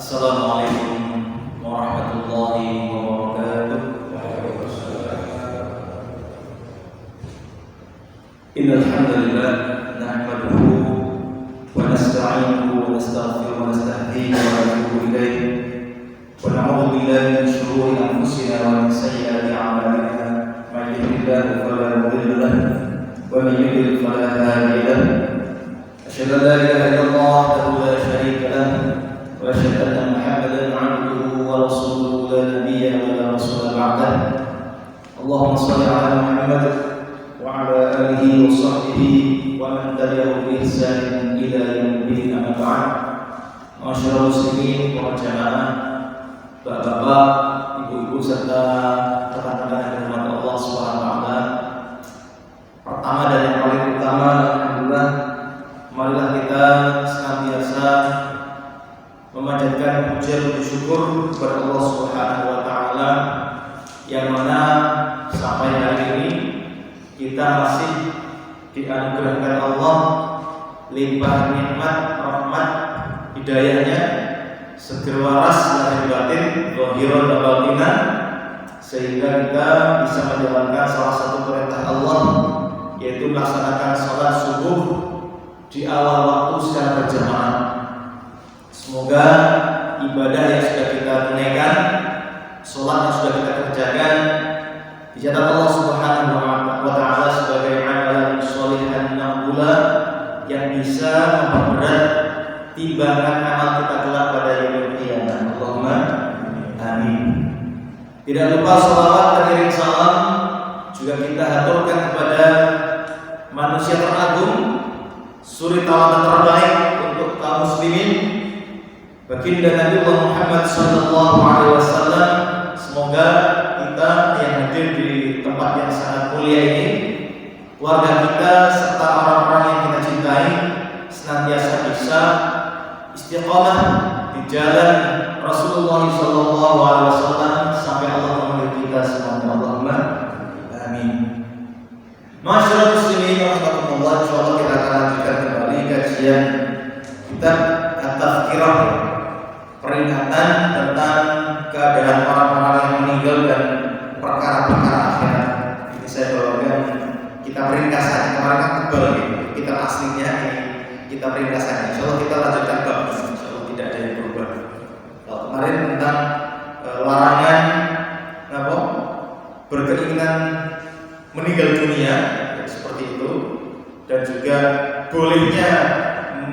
Assalamualaikum warahmatullahi wabarakatuh. Innal hamdalillah nahmaduhu wa nasta'inuhu wa nastaghfiruhu wa nastahdihi wa natubu ilayh wa na'udzu billahi min shururi anfusina wa min sayyiati a'malina may yahdihillahu fala mudilla lahu wa man yudlil fala hadiya lahu. Asyhadu an la ilaha illallah wahdahu la syarika lahu wa asyhadu anna Muhammadan 'abduhu wa rasuluhu la nabiyya wa la rasula ba'dahu. Allahumma shalli 'ala Muhammad wa 'ala alihi wa sahbihi wa man tabi'ahum bi ihsan ila yaumil amma ba'd. Masyaallah muslimin wa jamaah, bapak-bapak, ibu-ibu serta rekan-rekan yang dirahmati Allah Subhanahu wa taala. Pertama dan yang paling utama, alhamdulillah, marilah kita senantiasa memanjatkan puja dan syukur kepada Allah Subhanahu wa taala yang mana sampai hari ini kita masih dianugerahkan Allah limpah nikmat, rahmat, hidayahnya, seger waras lahir batin, zahiran wa batinan, sehingga kita bisa menjalankan salah satu perintah Allah, yaitu melaksanakan sholat subuh di awal waktu secara berjamaah. Semoga ibadah yang sudah kita tunaikan, sholat yang sudah kita kerjakan, dicatat Allah Subhanahu wa taala sebagai amalan sholihan maqbulah yang bisa memperberat timbangan amal kita kelak pada yaumil qiyamah. Allahumma amin. Tidak lupa sholawat dan iring salam juga kita haturkan kepada manusia teragung, suri tauladan terbaik untuk kaum muslimin, baginda Nabi Muhammad sallallahu alaihi wasallam. Semoga kita yang hadir di tempat yang sangat mulia ini, keluarga kita serta orang-orang yang kita cintai senantiasa bisa istiqomah di jalan Rasulullah sallallahu alaihi wasallam sampai Allah memanggil kita semuanya. Allahumma amin. Masyaallah muslimin rahimakumullah, insyaallah kita akan lanjutkan kembali kajian kitab At-Tazkirah, peringatan tentang keadaan orang-orang yang meninggal dan perkara-perkara akhirat. Ini saya bawakan kita ringkasannya, kemarin kan tebal gitu, kita aslinya ini kita ringkasannya. Insyaallah kita lanjutkan bab, insyaallah tidak ada yang berubah. Kalau kemarin tentang larangan berkeinginan meninggal dunia, seperti itu, dan juga bolehnya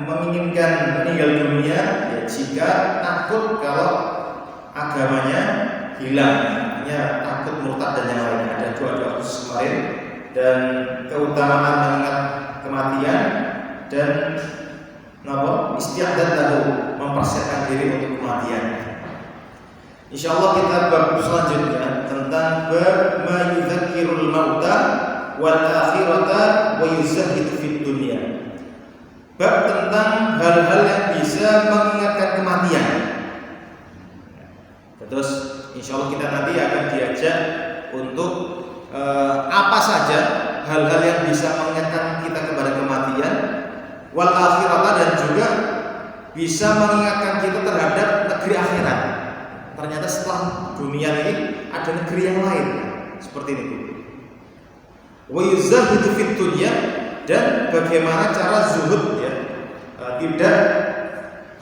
menginginkan meninggal dunia ya, jika takut kalau agamanya hilang, artinya takut murtad dan yang lainnya. Ada dua khusus kemarin, dan keutamaan mengingat kematian dan istiadat lalu mempersiapkan diri untuk kematian. Insyaallah kita bab selanjutnya tentang bab ma yudzakirul mauta wal akhirata wa yuzahhidu fid dunya. Bab tentang hal-hal yang bisa mengingatkan kematian. Terus insyaallah kita nanti akan diajak untuk apa saja hal-hal yang bisa mengingatkan kita kepada kematian, wal akhirata, dan juga bisa mengingatkan kita terhadap negeri akhirat. Ternyata setelah dunia ini ada negeri yang lain, seperti itu. Wa yuzahidu fid dunya, dan bagaimana cara zuhud ya, tidak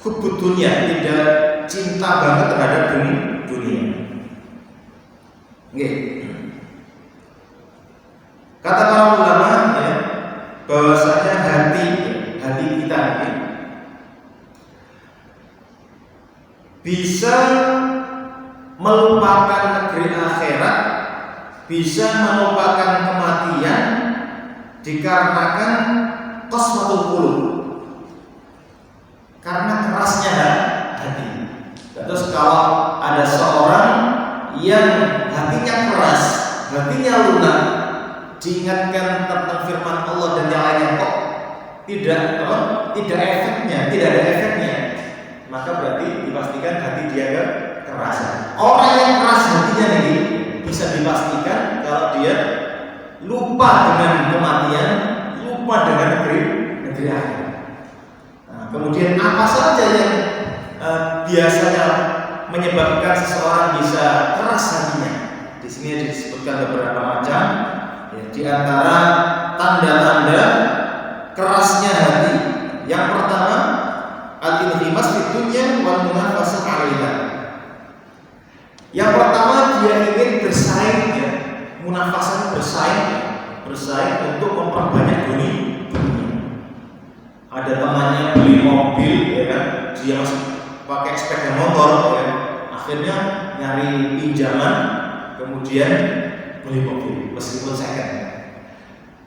hubbud dunya, tidak cinta banget terhadap dunia. Nggih. Kata para ulama ya, bahwasanya hati kita ini bisa melupakan negeri akhirat, bisa melupakan kematian dikarenakan qaswatul qulub, karena kerasnya hati. Terus kalau ada seorang yang hatinya keras, hatinya lunak, diingatkan tentang firman Allah dan yang lainnya kok tidak ada efeknya, maka berarti dipastikan hati dia keras. Orang yang keras hatinya ini bisa dipastikan kalau dia lupa dengan kematian, lupa dengan negeri akhirat. Kemudian apa saja yang biasanya menyebabkan seseorang bisa keras hatinya. Di sini disebutkan beberapa macam. Ya, di antara tanda-tanda kerasnya hati, yang pertama al-inqimas fi dunya wal munafasah 'alaiha. Yang pertama dia ingin bersaing, ya, munafasah bersaing untuk memperbanyak dunia. Ada temannya beli mobil, ya kan, dia masih pakai sepeda motor, ya, akhirnya nyari pinjaman, kemudian beli mobil meskipun second.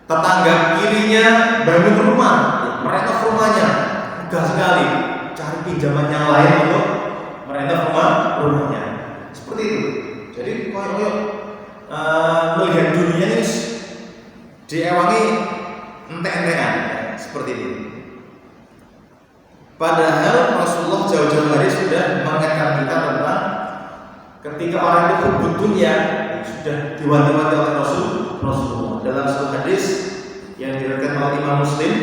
Tetangga kirinya bangun rumah, ya, merenov rumahnya, mudah sekali, cari pinjaman yang lain untuk merenov rumahnya. Seperti itu. Jadi koyok melihat dunia ini diewangi entek-entekan, seperti itu. Padahal Rasulullah jauh-jauh hari sudah mengingatkan kita tentang ketika orang itu hubud dunia, sudah diwanti-wanti oleh Rasulullah dalam satu hadis yang diriwayatkan oleh Imam Muslim,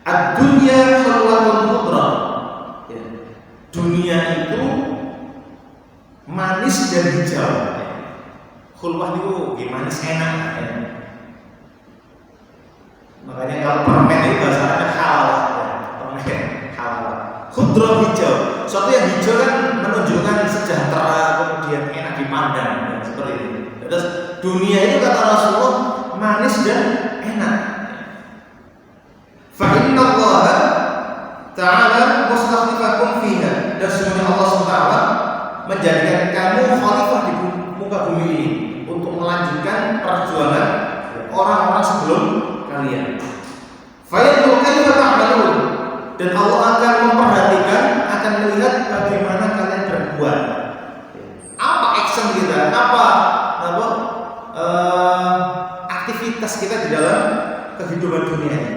ad-dunya khalwatun khudra. Ya, dunia itu manis dan hijau. Khulwah itu gimana sih, enak, ya. Makanya kalau permen itu bahasa Arabnya halal, ya. Permen halal. Khudra hijau. Suatu yang hijau kan menunjukkan sejahtera, kemudian enak dipandang, ya, seperti itu. Terus dunia itu kata Rasulullah manis dan enak. Fa inna Allah ta'ala mustakhlifakum fiha. Dan sebenarnya Allah SWT menjadikan kamu khalifah di muka bumi ini untuk melanjutkan perjuangan orang-orang sebelum kalian. Fayanzur kaifa ta'malun. Dan Allah akan memperhatikan, akan melihat bagaimana kalian berbuat. Apa action kita? Apa aktivitas kita di dalam kehidupan dunia ini?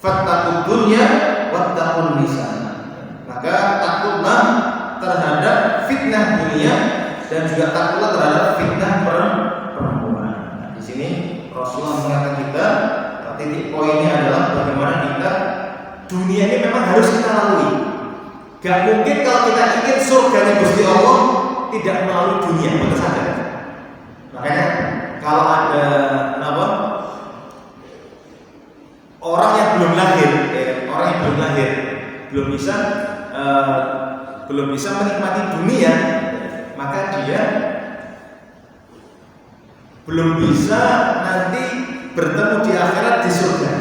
Fattaqud dunya wattaqun nisa. Maka takutlah terhadap fitnah dunia dan juga takutlah terhadap fitnah perempuan. Nah, di sini Rasulullah mengatakan kita, titik poinnya adalah bagaimana kita dunia ini memang harus kita lalui. Gak mungkin kalau kita ingin surganya Gusti Allah tidak melalui dunia, betul saja. Makanya kalau ada orang yang belum lahir, orang yang belum lahir belum bisa menikmati dunia, maka dia belum bisa nanti bertemu di akhirat di surga.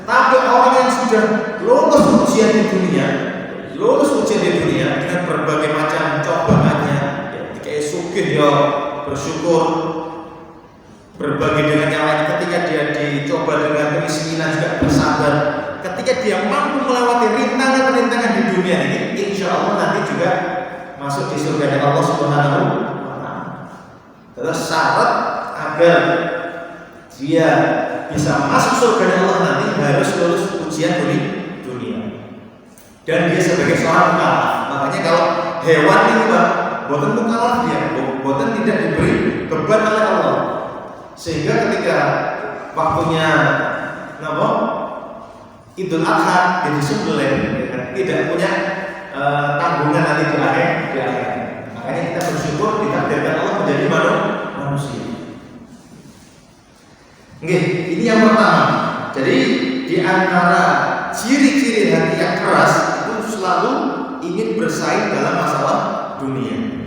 Tapi orang yang sudah lulus ujian di dunia dengan berbagai macam cobaannya, ketika sugih ya bersyukur, berbagi dengan yang lain. Ketika dia dicoba dengan kemiskinan juga bersabar. Ketika dia mampu melewati rintangan-rintangan di dunia ini, insya Allah nanti juga masuk di surga Allah Subhanahu wa Ta'ala. Terus syarat agar dia bisa masuk surga Allah nanti harus lulus ujian dunia. Dan dia sebagai seorang mukallaf. Makanya kalau hewan itu buatan mukallaf dia, buatan tidak diberi beban oleh Allah. Sehingga ketika waktunya Idul Adha jadi sembelih, tidak punya tanggungan nanti di akhir. Makanya kita bersyukur ditakdirkan Allah menjadi manusia. Oke, ini yang pertama. Jadi di antara ciri-ciri hati yang keras itu selalu ingin bersaing dalam masalah dunia.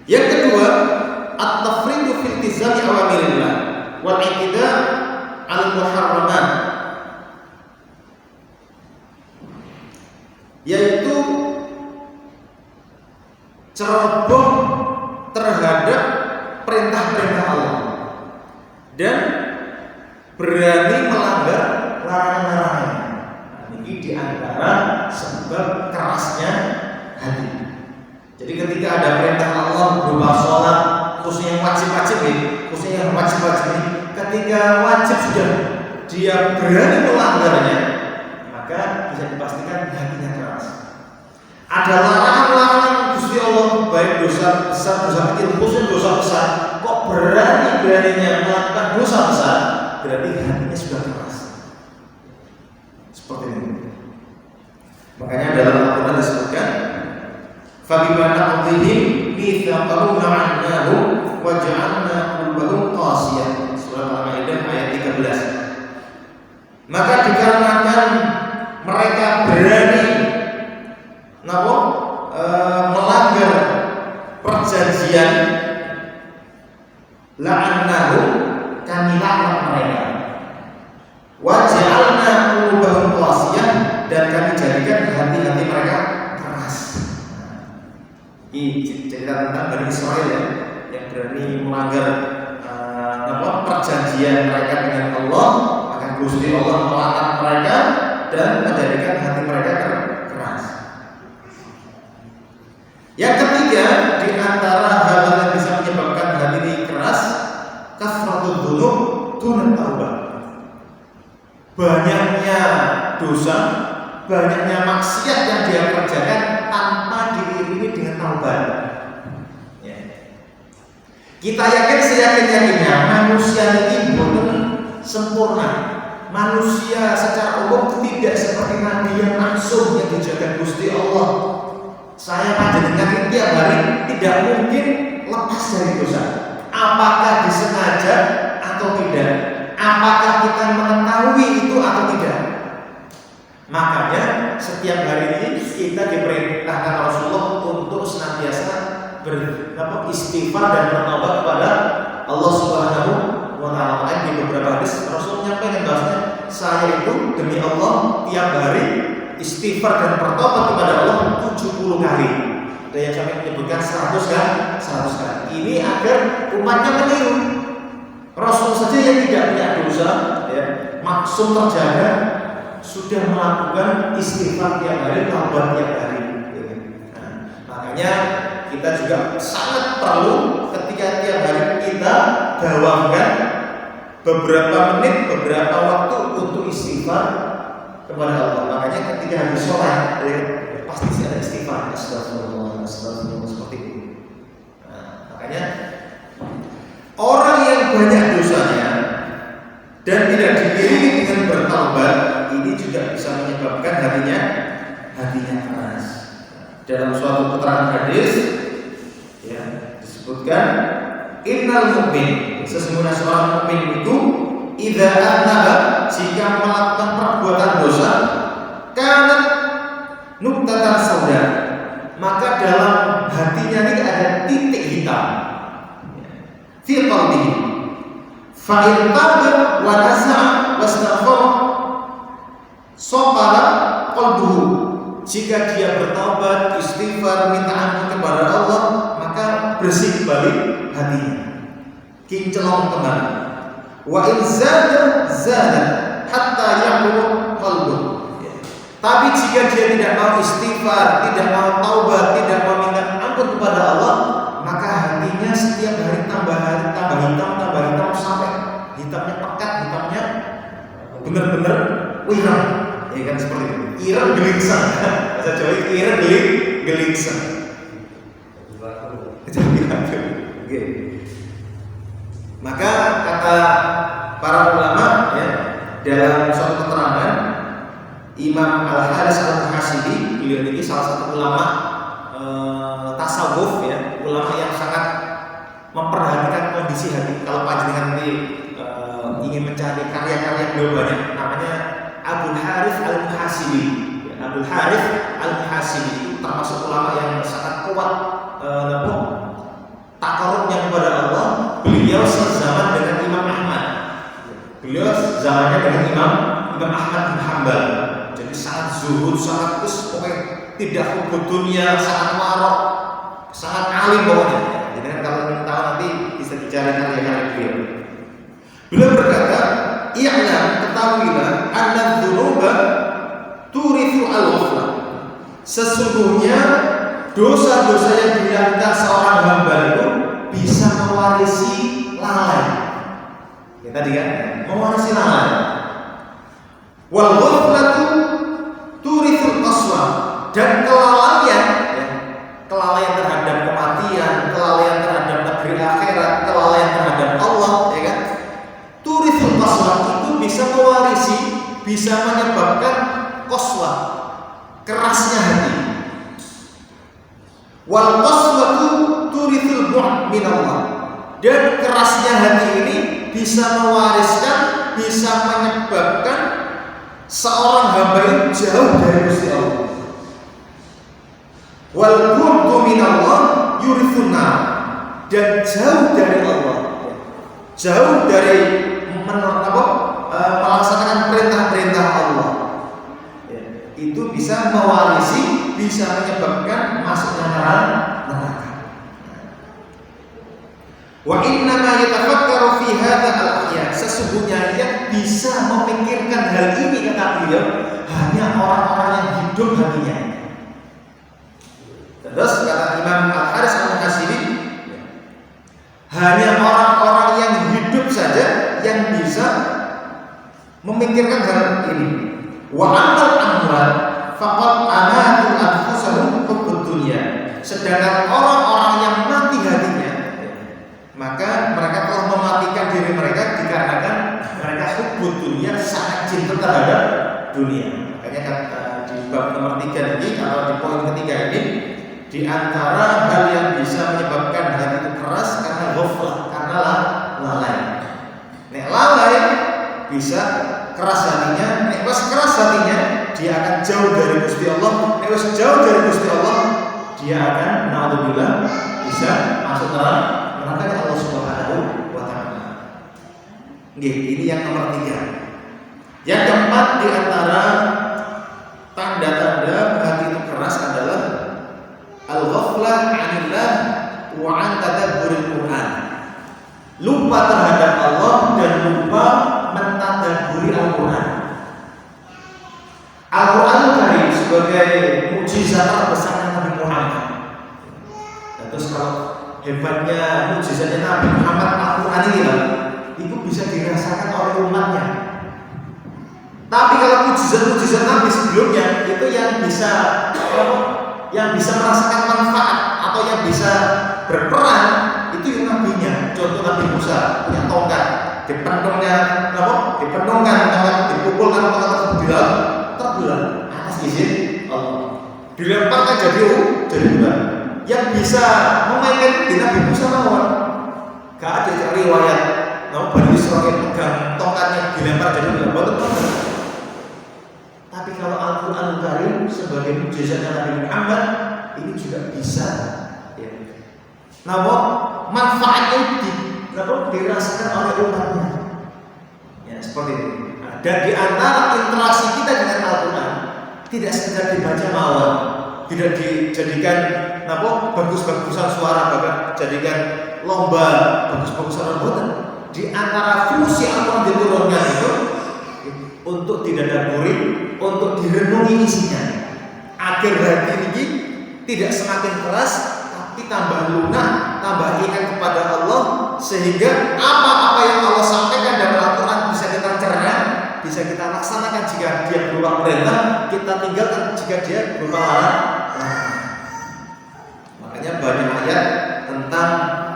Yang kedua, at-tafridu fil iltizami awamirillah wal i'tida' 'ala al-muharramat, yaitu ceroboh terhadap perintah-perintah Allah dan berani melanggar larangan-larangan. Ini di antara sebab kerasnya hati. Jadi ketika ada perintah Allah berupa sholat, khususnya yang wajib-wajib ini, ketika wajib sudah dia berani melanggarnya, maka bisa dipastikan hatinya keras. Ada larangan-larangan Gusti Allah, baik dosa besar, dosa kecil, khususnya dosa besar, kok berani-beraninya melakukan dosa besar, berarti hatinya sudah keras. Seperti ini. Makanya dalam Al-Quran disebutkan Fabima naqdihim mitsaqahum la'annahum wa ja'alna qulubahum qasiyah. Surah Al-Maidah ayat 13. Maka dikarenakan mereka berani melanggar perjanjian, la'annahum, kami laknat mereka, wa ja'alna qulubahum qasiyah, dan kami jadikan hati-hati mereka keras. Ini cerita tentang Bani Israil ya, yang berani melanggar perjanjian mereka dengan Allah, maka Gusti Allah melaknat mereka dan menjadikan hati mereka keras. Yang ketiga, di antara hal yang bisa menyebabkan hati ini keras, kasratul dzunub duna taubah. Banyaknya dosa, banyaknya maksiat yang dia kerjakan tanpa diiringi dengan taubat. Ya. Kita yakin seyakin-yakinnya manusia ini bukan sempurna. Manusia secara umum tidak seperti Nabi yang langsung yang dijaga Gusti Allah. Saya panjenengan tiap hari tidak mungkin lepas dari dosa. Apakah disengaja atau tidak? Apakah kita mengetahui itu atau tidak? Makanya setiap hari ini kita diperintahkan Rasulullah untuk senantiasa beristighfar dan bertobat kepada Allah Subhanahu wa Ta'ala. Di beberapa hadis Rasul menyampaikan bahwasanya saya itu demi Allah tiap hari istighfar dan bertobat kepada Allah 70 kali. Ada yang sampai menyebutkan 100 kan? 100 kali. Ini agar umatnya meniru. Rasul saja yang tidak punya dosa, ya, maksum terjaga, sudah melakukan istighfar tiap hari, taubat tiap hari. Nah, makanya kita juga sangat perlu ketika tiap hari kita dawamkan beberapa menit, beberapa waktu untuk istighfar kepada Allah. Makanya ketika habis sholat, ya, pasti ada istighfar, astagfirullah, astagfirullah, seperti itu. Nah, makanya orang yang banyak dosanya dan tidak diiringi dengan bertaubat, ini juga bisa menyebabkan hatinya keras. Dalam suatu keterangan hadis, ya, disebutkan innal mu'min, sesungguhnya seorang mukmin itu idza aznaba, jika melakukan perbuatan dosa, kana nuqtatan sauda, maka dalam hatinya ini ada titik hitam fi qalbihi, fa in taba wa nasa'a wastaghfara saqala qalbuhu. Jika dia bertobat, istighfar, minta ampun kepada Allah, maka bersih kembali hatinya, kinclong kembali. Wa in zada hatta yaqulu qalbuhu. Tapi jika dia tidak mau istighfar, tidak mau taubat, tidak mau minta ampun kepada Allah, maka hatinya setiap hari tambah hitam sampai hitamnya pekat, hitamnya benar-benar wirang, ya kan, seperti itu. Ireng gelingsang, bahasa Jawa ireng gelingsang. Oke. Maka kata para ulama, ya, dalam suatu keterangan Imam Al-Haris Al-Muhasibi, beliau ini salah satu ulama tasawuf, ya, ulama yang sangat memperhatikan kondisi hati. Kalau panjenengan nanti ingin mencari karya-karya beliau banyak, namanya Abul Harith Al-Muhasibi. Abul Harith Al-Muhasibi itu termasuk ulama yang sangat kuat takarubnya kepada Allah. Beliau sezaman dengan Imam Ahmad. Beliau zamannya dengan Imam Ahmad bin Hanbal. Jadi sangat zuhud, sangat pokoknya tidak hubud dunia, sangat warok, sangat alim pokoknya. Jadi kalau ingin tahu nanti bisa dicari karya-karya beliau. Beliau berkata, "I'lam, ketahuilah, anna dzunuba turithu al-ghaflah." Sesungguhnya dosa-dosa yang dilakukan seorang hamba itu bisa mewarisi lalai. Ya tadi kan, mewarisi lalai. Wal ghaflatu turithul qaswa, dan kelalaian, ya, kelalaian terhadap kematian, kelalaian terhadap negeri akhirat, kelalaian terhadap Allah, ya kan? Turithul qaswa itu bisa mewarisi, bisa menyebabkan qaswa, kerasnya hati. Wal qaswatu turithul bu'd min Allah. Dan kerasnya hati ini bisa mewariskan, bisa menyebabkan seorang hamba itu jauh dari Gusti Allah. Wal bu'du min Allah yurithun nar. Dan jauh dari Allah, jauh dari melaksanakan perintah-perintah Allah, itu bisa mewarisi, bisa menyebabkan masuknya neraka. Wa inna ma yatafakkaru fi hadza al-ahya. Sesungguhnya yang bisa memikirkan hal ini, kata beliau, hanya orang-orang yang hidup hatinya. Terus kata Imam Al-Haris Al-Muhasibi, hanya orang-orang yang hidup saja yang bisa memikirkan hal ini. Wa amal amwat faqad amatu anfusahum hubbud dunya. Sedangkan orang-orang yang mati hatinya, maka mereka telah mematikan diri mereka dikarenakan mereka hubbud dunya, sangat cinta terhadap dunia. Makanya di bab nomor 3 ini atau di poin ketiga ini, di antara hal yang bisa menyebabkan hati itu keras karena ghaflah, karena lalai. Nek lalai bisa keras hatinya, nek pas keras hatinya dia akan jauh dari Gusti Allah. Nek pas jauh dari Gusti Allah, dia akan naudzubillah bisa masuk neraka Allah Subhanahu wa taala. Ini yang nomor 3. Yang keempat di antara tanda-tanda hati itu keras adalah al-ghaflah 'anillah wa 'an tadabburil Qur'an. Lupa terhadap Allah dan lupa mentadabburi Al-Qur'an. Al-Qur'an Karim sebagai mukjizat terbesar Nabi Muhammad. Dan terus kalau hebatnya mukjizatnya Nabi Muhammad Al-Qur'an ini itu bisa dirasakan oleh umatnya. Tapi kalau mukjizat-mukjizat Nabi sebelumnya itu yang bisa merasakan manfaat atau yang bisa berperan itu yang nabinya. Contoh Nabi Musa punya tongkat, dipentungkan tongkat, dipukulkan tongkat terbelah atas izin Allah, dilemparkan jadi ular. Yang bisa memainkan di Nabi Musa lawan gak ada riwayat Bani Israil pegang tongkatnya dilempar jadi ular, betul. Tapi kalau Al-Quran Karim sebagai mukjizatnya Nabi Muhammad ini juga bisa, namun manfaatnya dirasakan oleh umatnya, seperti itu. Dan di antara interaksi kita dengan Al-Quran tidak sekedar dibaca mawon, tidak dijadikan bagus-bagusan suara, bahkan jadikan lomba bagus-bagusan robotan. Di antara fungsi Al-Quran diturunkan itu untuk didadaburi, untuk direnungi isinya, agar hati ini tidak semakin keras, tapi tambah lunak, tambah ingat kepada Allah, sehingga apa-apa yang Allah sampaikan dalam Al-Quran bisa kita cerna, bisa kita laksanakan jika dia berupa perintah, kita tinggalkan jika dia berupa larangan. Makanya banyak ayat tentang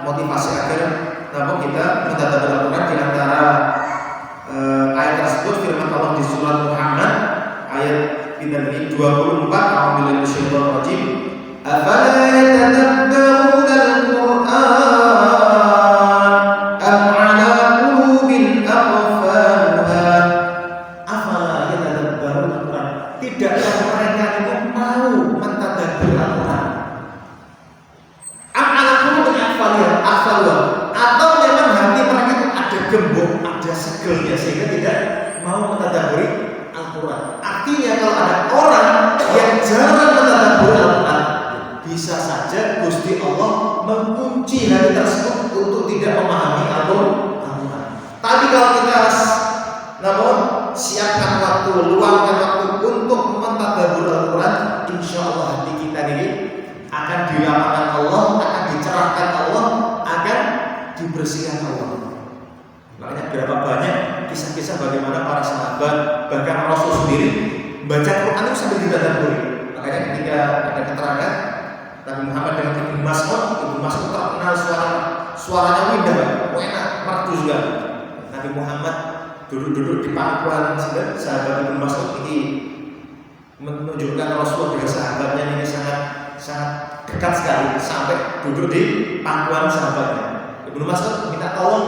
motivasi agar kita mentadabbur Al-Quran. Di antara ayat tersebut firman Allah di surat Muhammad ayat 24, a'udzubillahi minasyaitonir rajim. Afala yatadabbaruna al-Qur'an am 'ala qulubin aqfaluha. Afala yatadabbaruna al-Qur'an. Tidakkah mereka itu mau mentadabbur Al-Qur'an? Am 'ala qulubin aqfaluha, atau memang hati mereka itu ada gembok, ada segelnya sehingga tidak mau mentadabburi Al-Quran. Artinya kalau ada orang yang jarang mentadabburi Al-Quran, bisa saja Gusti Allah mengunci hati tersebut untuk tidak memahami Al-Quran. Tapi kalau kita siapkan waktu, luangkan waktu untuk mentadabbur Al-Quran, insya Allah hati kita ini akan dilapangkan Allah, akan dicerahkan Allah, akan dibersihkan Allah. Makanya berapa banyak kisah-kisah bagaimana para sahabat, bahkan Rasul sendiri baca Quran itu sambil ditadabburi. Makanya ketika ada keterangan Nabi Muhammad dengan Ibnu Mas'ud terkenal suaranya indah, enak, merdu juga. Nabi Muhammad duduk-duduk di pangkuan sahabat Ibnu Mas'ud ini menunjukkan Rasul dengan sahabatnya ini sangat dekat dekat sekali sampai duduk di pangkuan sahabatnya. Ibnu Mas'ud minta tolong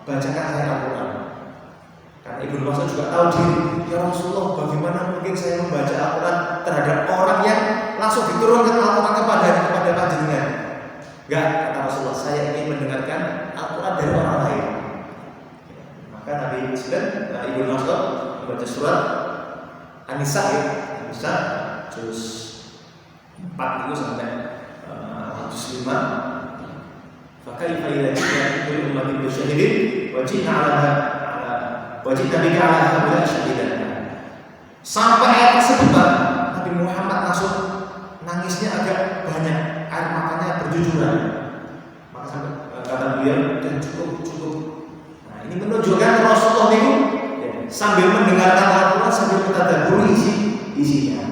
bacakan saya Al-Quran. Karena Ibnu Mas'ud juga tahu diri, ya Rasulullah, bagaimana mungkin saya membaca Al-Quran terhadap orang yang langsung diturunkan Al-Quran kepada panjenengan? Enggak, kata Rasulullah, saya ingin mendengarkan Al-Quran dari orang lain. Maka Nabi Ibnu Mas'ud membaca surat An-Nisa, An-Nisa juz 4 itu sampai juz 5. Fakaifa idza ji'na kullu ummatin bi syahidin wa ji'na 'ala bika 'ala haula'i shahidan. Sampai ayat tersebut Nabi Muhammad langsung nangisnya agak banyak, air matanya berjujuran. Maka sampai kata beliau, dan cukup. Nah, ini menunjukkan Rasulullah itu sambil mendengarkan Al-Quran sambil mentadabburi isinya.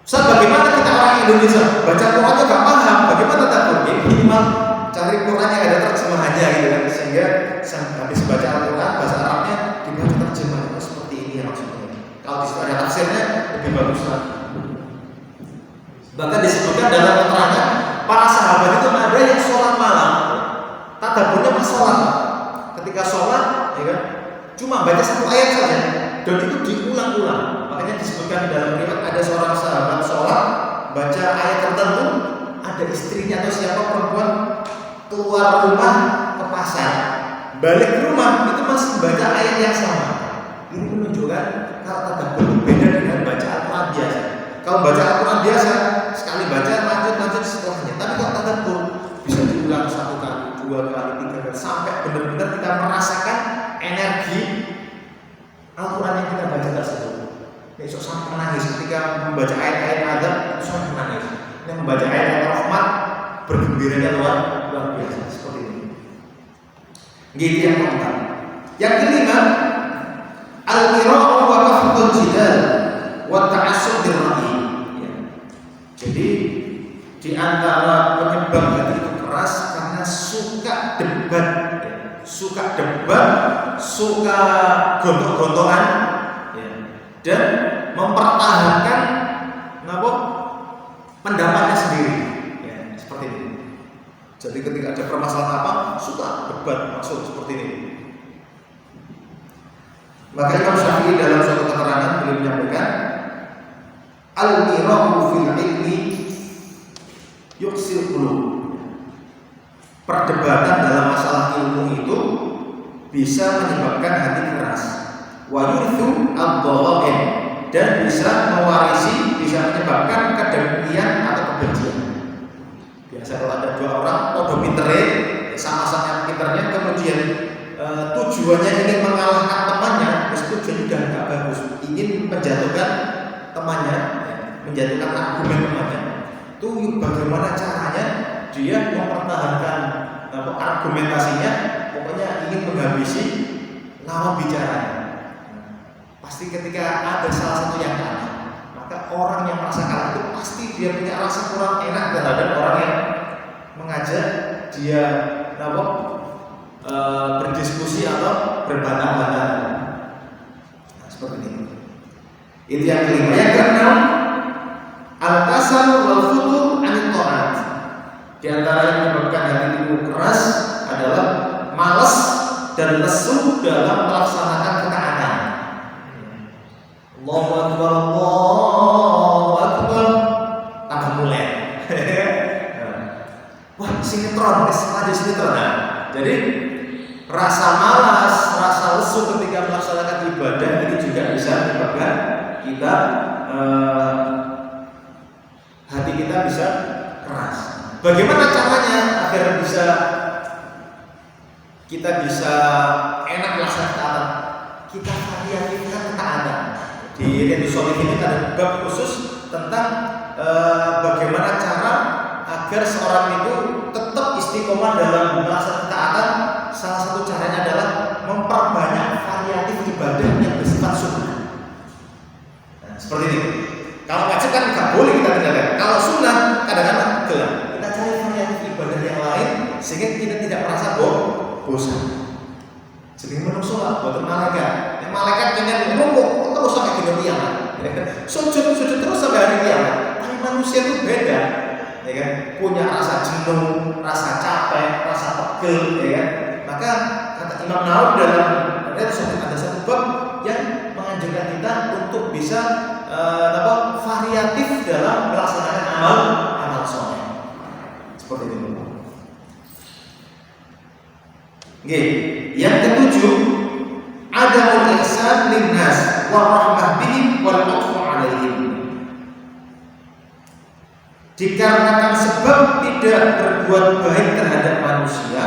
Ustaz, bagaimana kita orang Indonesia baca Qurannya gak paham, bagaimana tadabbur? Ya minimal cari Quran yang ada terjemahannya gitu kan, sehingga habis baca Al-Quran bahasa Arabnya dibaca terjemahannya seperti ini ya maksudnya. Kalau di situ ada tafsirnya lebih bagus lagi. Bahkan disebutkan dalam keterangan para sahabat itu ada yang sholat malam, tadabburnya pas sholat. Ketika sholat, ya kan, cuma baca satu ayat saja, dan itu diulang-ulang. Makanya disebutkan dalam riwayat ada seorang sahabat sholat baca ayat tertentu, ada istrinya atau siapa perempuan keluar rumah ke pasar, balik ke rumah itu masih baca ayat yang sama. Ini menunjukkan kalau tadabbur berbeda dengan baca Al-Quran biasa. Kalau baca Al-Quran biasa sekali baca lanjut setelahnya, tapi kalau tadabbur bisa diulang 1 kali, 2 kali, 3 kali sampai benar-benar kita merasakan energi Al-Quran yang kita baca tersebut. Besok sampai menangis ketika membaca ayat-ayat azab, sampai menangis. Yang membaca ayat-ayat rahmat, bergembiranya luar biasa seperti ini. Gitu yang keempat. Yang kelima, al-qira'ah wa qafdul jidal wa ta'assub birra'i. Jadi di antara penyebab hati itu keras karena suka debat, suka gontok-gontokan, dan mempertahankan pendapatnya sendiri, ya, seperti ini. Jadi ketika ada permasalahan apa, suka debat maksud seperti ini. Maka Imam Syafi'i dalam suatu keterangan beliau menyampaikan, al-mira'u fil ilmi yuksil qulub. Perdebatan dalam masalah ilmu itu bisa menyebabkan hati keras. Wa yurithu ad-dhalain, dan bisa mewarisi, bisa menyebabkan kedengkian atau kebencian. Biasa kalau ada 2 orang podo pintere, sama-sama pinternya, kemudian tujuannya ingin mengalahkan temannya, tujuannya sudah tidak bagus, ingin menjatuhkan temannya, menjatuhkan argumen temannya. Itu bagaimana caranya dia mempertahankan argumentasinya, pokoknya ingin menghabisi lawan bicaranya. Pasti ketika ada salah satu yang kalah, maka orang yang merasa kalah itu pasti dia punya rasa kurang enak terhadap orang yang mengajak dia berdiskusi atau berbantah-bantah. Nah, seperti ini. Itu yang kelima. Yang keenam, al-kasal wal futur anit ta'at. Di antara yang menyebabkan hati itu keras adalah malas dan lesu dalam melaksanakan ketaatan. Allahu Akbar, Allahu Akbar, tambah mulai. Wah, sinetron, sinetron. Nah, jadi rasa malas, rasa lesu ketika melaksanakan ibadah ini juga bisa menyebabkan kita hati kita bisa keras. Bagaimana caranya agar kita bisa enak melaksanakan ketaatan? Kita variasikan ketaatan. Di Riyadhus Shalihin ini ada bab khusus tentang bagaimana cara agar seorang itu tetap istiqomah dalam melaksanakan ketaatan. Salah satu caranya adalah memperbanyak variatif ibadah yang bersifat sunnah. Nah, seperti ini. Kalau wajib kan nggak boleh kita tinggalkan. Kalau sunnah kadang-kadang gelap. Kita cari variatif ibadah yang lain sehingga kita tidak merasa bosan. Jadi menungso lah buat malaikat. Yang malaikat pengen menumpuk terus sampai di kiamat. Sujud terus sampai hari kiamat. Tapi manusia itu beda, ya kan? Punya rasa jenuh, rasa capek, rasa pegel, ya kan? Maka kata Imam Nawawi dalam ada satu bab yang menganjurkan kita untuk bisa variatif dalam melaksanakan amal soleh. Seperti itu. Oke. Yang ketujuh, adamul ihsan linnas wa rahmah bihim wal lutfu alaihim. Dikarenakan sebab tidak berbuat baik terhadap manusia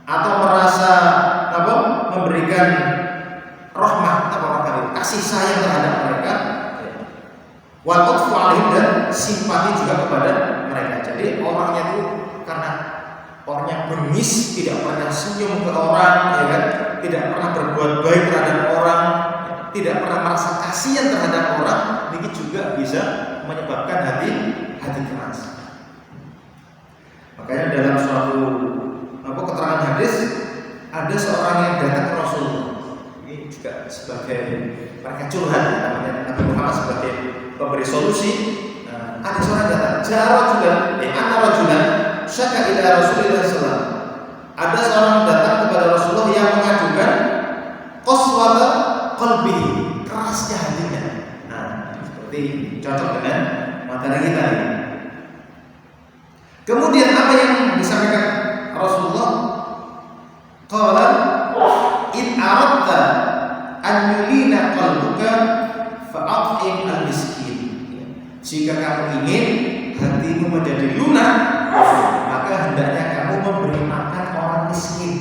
atau merasa memberikan rahmah kasih sayang terhadap mereka, wal lutfu alaihim, dan simpati juga kepada mereka. Jadi orangnya itu karena orangnya bengis, tidak pernah senyum ke orang, ya kan? Tidak pernah berbuat baik terhadap orang, tidak pernah merasa kasihan terhadap orang, ini juga bisa menyebabkan hati keras. Makanya dalam suatu keterangan hadis, ada seorang yang datang ke Rasulullah. Ini juga sebagai mereka curhat, namanya Nabi Muhammad sebagai pemberi solusi. Ada seorang datang, rajulan syaka ila Rasulullah SAW. Ada seorang datang kepada Rasulullah yang mengadukan qaswata qalbihi, kerasnya hatinya. Nah, seperti cocok dengan materi kita ini. Kemudian apa yang disampaikan Rasulullah? Qala in aradta an yulina qalbuka fa'at'im al-miskin. Jika kamu ingin hatimu menjadi lunak, maka hendaknya kamu memberi makan orang miskin.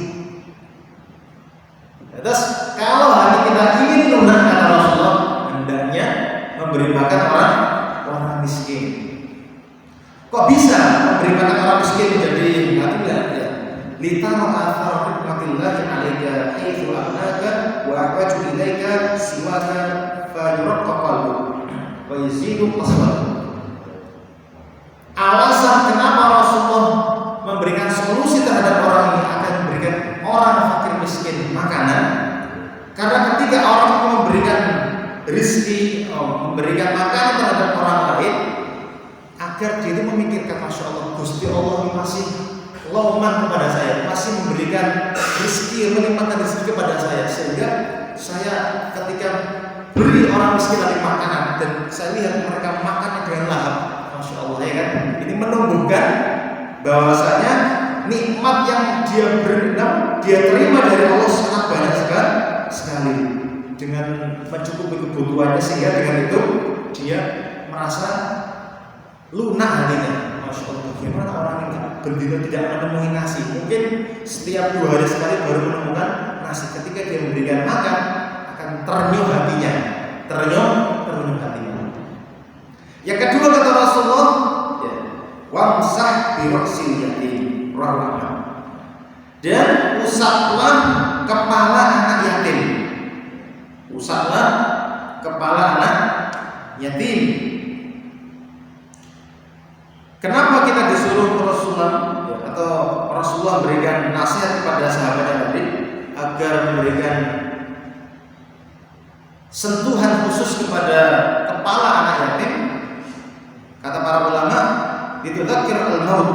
Terus kalau hati kita ingin lunak, kata Rasulullah, hendaknya memberi makan orang miskin. Kok bisa memberi makan orang miskin menjadi hati enggak? Ya. Litara athar hikmatillahi 'alaika haitsu aghnaka wa aqwaju ilaika siwaka fa yuraqqa qalbuka wa yazidu qaswatuka. Alasan kenapa Rasulullah memberikan solusi terhadap orang ini akan memberikan orang fakir miskin makanan, karena ketika orang itu memberikan rezeki, memberikan makanan terhadap orang lain, agar dia itu memikirkan, Masya Allah, Gusti Allah ini masih loman kepada saya, masih memberikan rezeki, melimpahkan rezeki kepada saya, sehingga saya ketika beri orang miskin tadi makanan dan saya lihat mereka makan dengan lahap, Masya Allah, ya kan? Ini menumbuhkan bahwasanya nikmat yang dia terima dari Allah sangat banyak sekali dengan mencukupi kebutuhannya, sehingga dengan itu dia merasa lunak hatinya. Masya Allah, bagaimana orang ini bendina tidak menemui nasi, mungkin setiap 2 hari sekali baru menemukan nasi. Ketika dia memberikan makan, akan ternyuh hatinya. Yang kedua kata Rasulullah, wamsah bi ra'sil yatim rahmah, dan usaplah kepala anak yatim. Usaplah kepala anak yatim. Kenapa kita disuruh Rasulullah atau Rasulullah berikan nasihat kepada sahabatnya tadi agar memberikan sentuhan khusus kepada kepala anak yatim? Kata para ulama, ditudzakir al-maut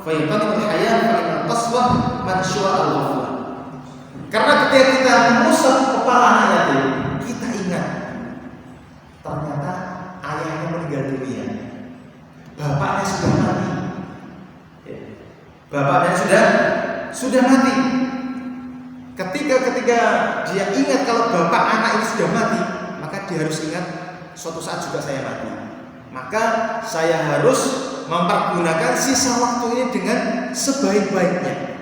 fa yatanul hayat fa in tasbah man syu'a al-ghafur. Karena ketika kita mengusap kepala anak yatim, kita ingat ternyata ayahnya meninggal dunia, bapaknya sudah mati. Bapaknya sudah mati. Ketika dia ingat kalau bapak anak ini sudah mati, maka dia harus ingat suatu saat juga saya mati. Maka saya harus mempergunakan sisa waktu ini dengan sebaik-baiknya.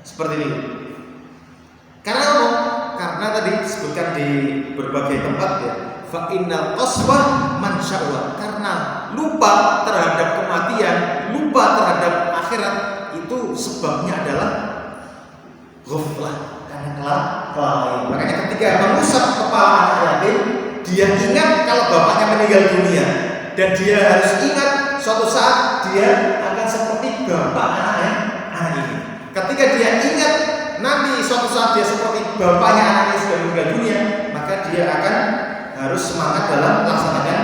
Seperti ini. Karena apa? Karena tadi disebutkan di berbagai tempat ya, fa innal qaswa man sya'wa. Karena lupa terhadap kematian, lupa terhadap akhirat, itu sebabnya adalah ghaflah, karena kelalaian. Makanya ketika mengusap kepala anak yatim, dia ingat kalau bapaknya meninggal dunia, dan dia harus ingat suatu saat dia akan seperti bapak anak ini. Ketika dia ingat nanti suatu saat dia seperti bapaknya anaknya sudah meninggal dunia, maka dia akan harus semangat dalam melaksanakan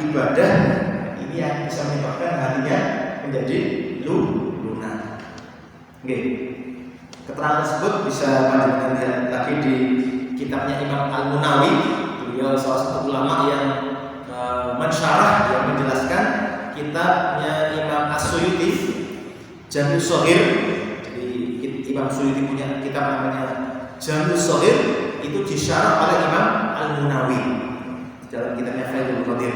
ibadah ini yang bisa menyebabkan hatinya menjadi lunak. Oke. Keterangan tersebut bisa panjenengan lihat lagi di kitabnya Imam Al-Munawi. Beliau salah satu ulama yang mensyarah, yang menjelaskan kitabnya Imam As-Suyuti, Jami' Shaghir. Jadi Imam Suyuti punya kitab namanya Jami' Shaghir, itu disyarah oleh Imam Al-Munawi dalam kitabnya Faidul Qadir.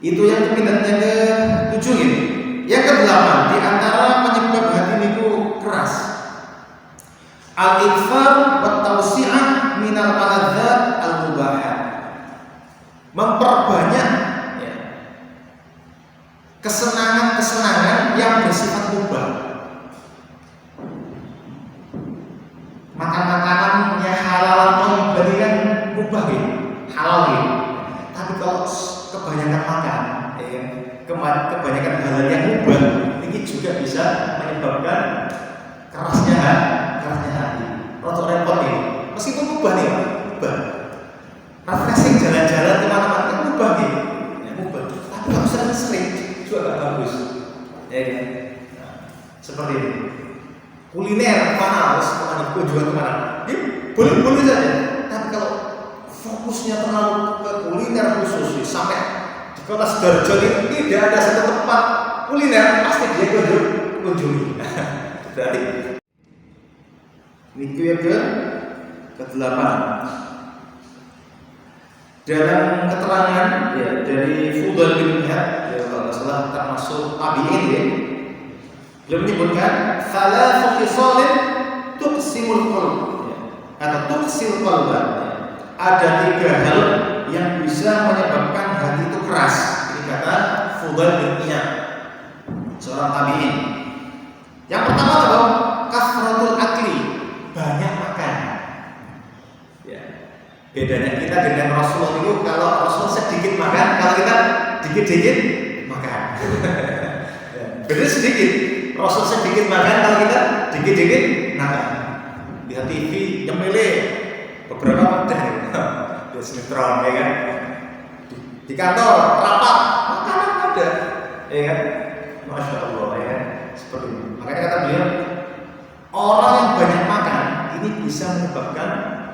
Itu yang ke-7 ini. Yang ke-8 di antara penyebab hati niku keras. Al-ikfar wa tawsi'ah minal maladzat al-mubahat. Memperbanyak kesenangan-kesenangan yang bersifat mubah. Makan-makanan yang halal atau berarti kan mubah gitu, halal gitu. Tapi kalau kebanyakan makan, kebanyakan hal yang mubah, ini juga bisa menyebabkan kerasnya hati. Rotok repot nih, meskipun mubah nih, mubah. Refreshing jalan-jalan kemana-mana kan mubah nih, ya, mubah. Tapi kalau sering juga gak bagus, ya kan? Nah, seperti ini. Kuliner mana harus kunjungan kemana? Ya, boleh-boleh saja. Tapi kalau fokusnya terlalu ke kuliner khusus, sampai di kota Sidoarjo ini tidak ada satu tempat kuliner pasti dia kunjungi. Berarti itu yang ke-8. Dalam keterangan ya dari Fudail bin Iyad, ya kalau salah termasuk tabi'in ya, beliau menyebutkan salasatu khisalin tuqsimul qalb, atau tuqsil qalba. Ada 3 hal yang bisa menyebabkan hati itu keras. Ini kata Fudail bin Iyad, seorang tabi'in. Yang pertama adalah kasratul akli, banyak makan. Ya. Bedanya kita dengan Rasulullah itu, kalau Rasul sedikit makan, kalau kita dikit-dikit makan. Beda sedikit. Rasul sedikit makan, kalau kita dikit-dikit makan. Lihat TV nyemile beberapa wadah di sinetron, ya kan? Di kantor rapat makanan ada, ya kan? Masya Allah, ya kan? Seperti itu. Makanya kata beliau, orang yang banyak makan ini bisa menyebabkan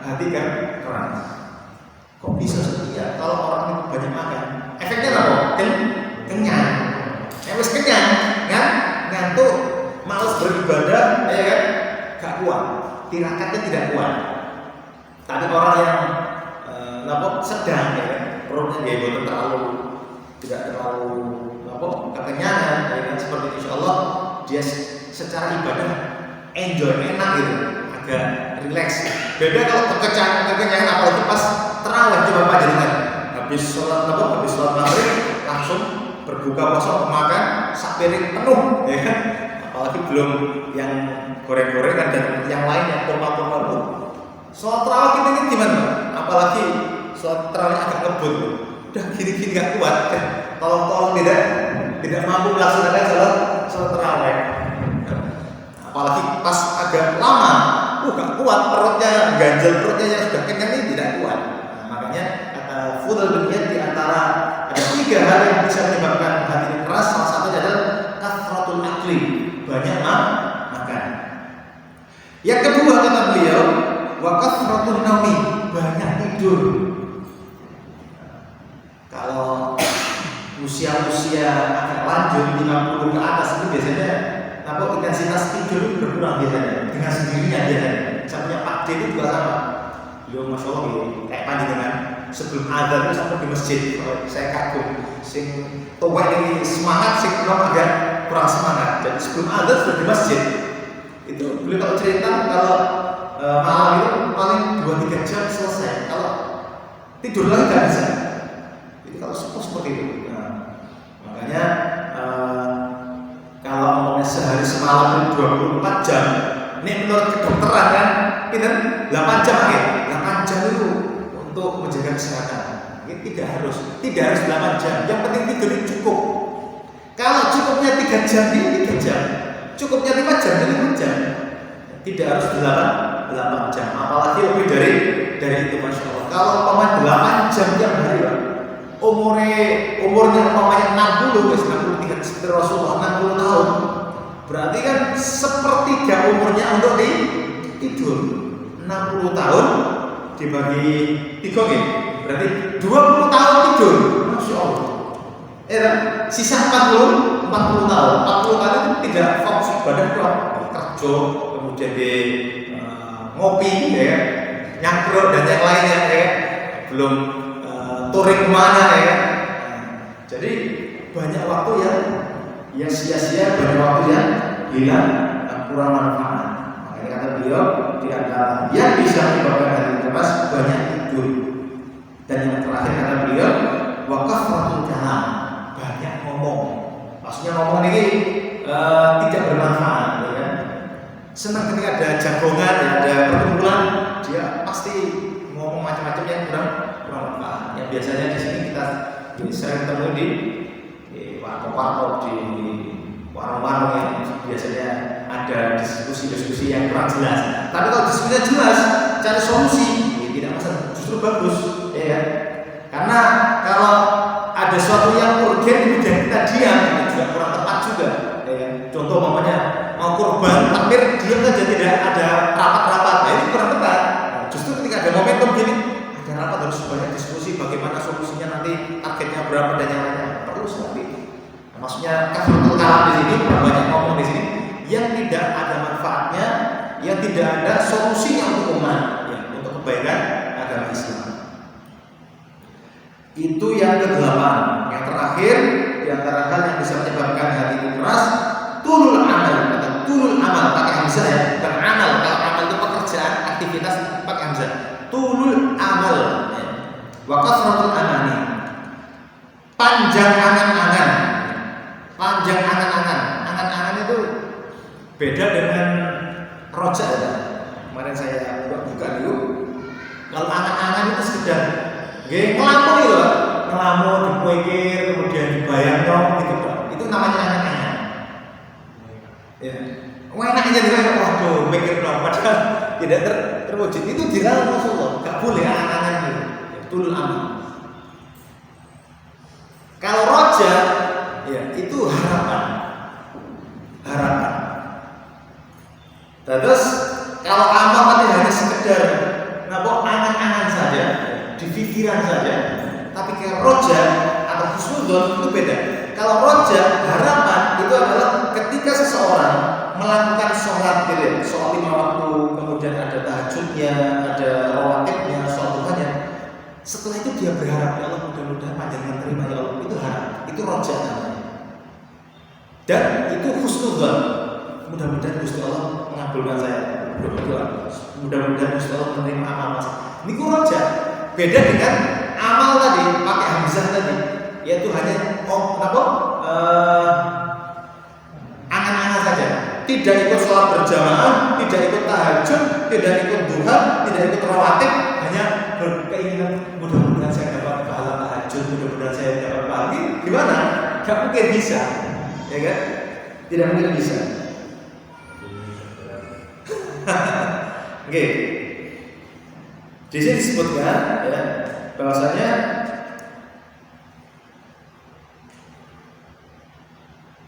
hati kan keras. Kok bisa setia? Kalau orang yang banyak makan, efeknya apa? Kenyang. Wis kenyang, kan? Ngantuk, malas beribadah, ya kan? Gak kuat, tirakatnya tidak kuat. Tapi orang yang sedang, ya kan? Perutnya dia tidak terlalu kekenyangan, ya kan? Seperti insya Allah dia secara ibadah enjoy, enak gitu, agak relax. Beda kalau kekenyangan, apalagi pas terawih. Coba panjenengan habis sholat maghrib langsung berbuka puasa makan sapiring penuh, ya kan? Apalagi belum yang goreng-gorengan dan yang lain yang kurma-kurma itu. Sholat terawih kita ini gimana? Apalagi sholat terawih agak ngebut, udah gini-gini gak kuat. Tolong tidak mampu melaksanakan sholat terawih. Apalagi pas agak lama, gak kuat, perutnya ganjel, perutnya yang sudah kenyang ini tidak kuat. Nah, makanya kata Fudail bin Iyad, di antara ada 3 hal yang bisa menyebabkan hati keras. Salah satunya adalah kasratul akli, banyak makan. Yang kedua kata beliau, wa kasratul naumi, banyak tidur. Kalau usia-usia agak lanjut 50 ke atas itu biasanya intensitas tidur itu berkurang biasanya dengan sendirinya biasanya. Saya punya Pak D itu juga sama. Beliau masya Allah gitu, kayak panjenengan sebelum adzan itu sampai di masjid. Saya kagum, sing tua ini semangat, sing agak kurang semangat. Jadi sebelum adzan sudah di masjid. Itu beliau kalau cerita kalau malam itu paling 2-3 jam selesai. Kalau tidur lagi nggak bisa. Jadi kalau seperti itu. Nah, makanya kalau ngomongnya sehari semalam 24 jam, ini menurut kedokteran kan, itu 8 jam ya, 8 jam itu untuk menjaga kesehatan. Ini tidak harus 8 jam, yang penting tidur itu cukup. Kalau cukupnya 3 jam, ini 3 jam. Cukupnya 5 jam, ini 5 jam. Tidak harus 8 jam, apalagi lebih dari itu, masya Allah. Kalau 8 jam tiap hari, umurnya umpamanya 60 guys, 63 seperti Rasulullah 60 tahun. Berarti kan sepertiga umurnya untuk tidur. 60 tahun dibagi 3 ya. Berarti 20 tahun tidur. Masya Allah. Sisa 40 tahun. 40 tahun itu tidak fokus ibadah doang. Kerja, kemudian di ngopi ya, nyangkruk dan yang lainnya ya. Belum touring kemana ya. Jadi banyak waktu yang sia-sia, banyak waktu yang hilang dan kurang manfaat. Makanya kata beliau di antara yang bisa menyebabkan hati keras banyak tidur. Dan yang terakhir kata beliau wakafratul kalam, banyak ngomong. Maksudnya ngomong ini tidak bermanfaat, ya kan? Senang ketika ada jagongan, ada perkumpulan, dia pasti ngomong macam-macam yang kurang manfaat. Yang biasanya di sini kita sering ketemu di warkop, di warung-warung yang biasanya ada diskusi-diskusi yang kurang jelas. Tapi kalau diskusinya jelas, cari solusi, ya tidak masalah, justru bagus, ya kan? Karena kalau ada sesuatu yang urgen kemudian kita diam, itu juga kurang tepat juga, ya kan? Contoh namanya mau kurban, takbir diam saja, tidak ada rapat-rapat, nah itu kurang tepat. Justru ketika ada momentum gini, ada rapat, harus banyak diskusi bagaimana solusinya nanti, targetnya berapa dan yang lainnya, perlu sekali. Maksudnya kafaratul kalam di sini, banyak ngomong di sini yang tidak ada manfaatnya, yang tidak ada solusinya untuk umat, ya, untuk kebaikan agama Islam. Itu yang ke-8. Yang terakhir di antara hal yang bisa menyebabkan hati keras, tulul amal atau tulul amal pakai hamzah ya, bukan amal. Kalau amal itu pekerjaan, aktivitas pakai hamzah. Tulul amal, ya. Wa kasratul amani, panjang angan-angan. Panjang angan-angan itu beda dengan rojak ya. Kemarin saya buka dulu. Kalau angan-angan itu sekedar ngelamun itu, ngelamun, dipikir, kemudian dibayang gitu. Itu namanya angan-angan. Ya. Enak aja dia, waduh, mikir dong, padahal tidak terwujud. Itu dilarang Rasulullah, nggak boleh angan-angan gitu. Tulul amal. Kalau rojak ya, itu harapan. Terus kalau amal tadi hanya sekedar angan-angan saja, di pikiran saja. Tapi kayak roja atau husnudzon itu beda. Kalau roja, harapan itu adalah ketika seseorang melakukan sholat gitu, sholat 5 waktu, kemudian ada tahajudnya, ada rawatibnya, sholat duhanya. Setelah itu dia berharap, ya Allah mudah-mudahan panjenengan terima ya Allah. Itu harap, itu roja namanya. Dan itu husnudzon, mudah-mudahan Gusti Allah mengabulkan saya berdoa, mudah-mudahan Gusti Allah menerima amal saya. Ini roja, beda dengan amal tadi pakai hamzah tadi, yaitu hanya angan-angan saja, tidak ikut sholat berjamaah, tidak ikut tahajud, tidak ikut duha, tidak ikut rawatib, hanya berkeinginan mudah-mudahan saya dapat pahala tahajud, mudah-mudahan saya dapat pahala. Gimana? Gak mungkin bisa. Ya kan? Tidak mungkin bisa. Oke. Di sini disebutkan ya, bahwasanya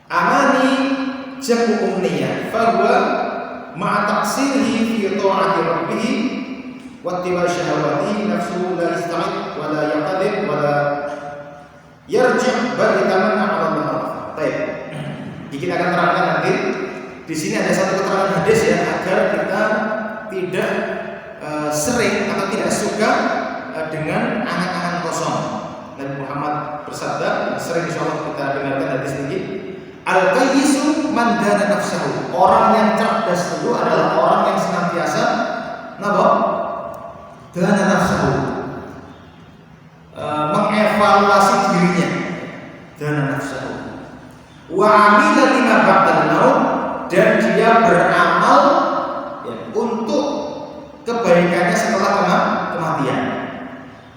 amani jamu umniyah, fahuwa ma'a taqsirihi fi ta'ati rabbih wa ittiba'i syahawatihi nafsuhu la yasta'id wa la yaqdir wa la yarji' bal yatamanna 'ala Allah. Baik. Kita akan terangkan nanti. Di sini ada satu keterangan hadis ya, agar kita tidak sering atau tidak suka dengan angan-angan kosong. Nabi Muhammad bersabda, sering insyaallah kita dengarkan hadis ini. Al-qayyisu man dana nafsahu. Orang yang cerdas itu adalah orang yang senantiasa dana nafsahu, mengevaluasi dirinya. Dana nafsahu. Wa amila lima ba'dal maut, dan dia beramal ya, untuk kebaikannya setelah kematian.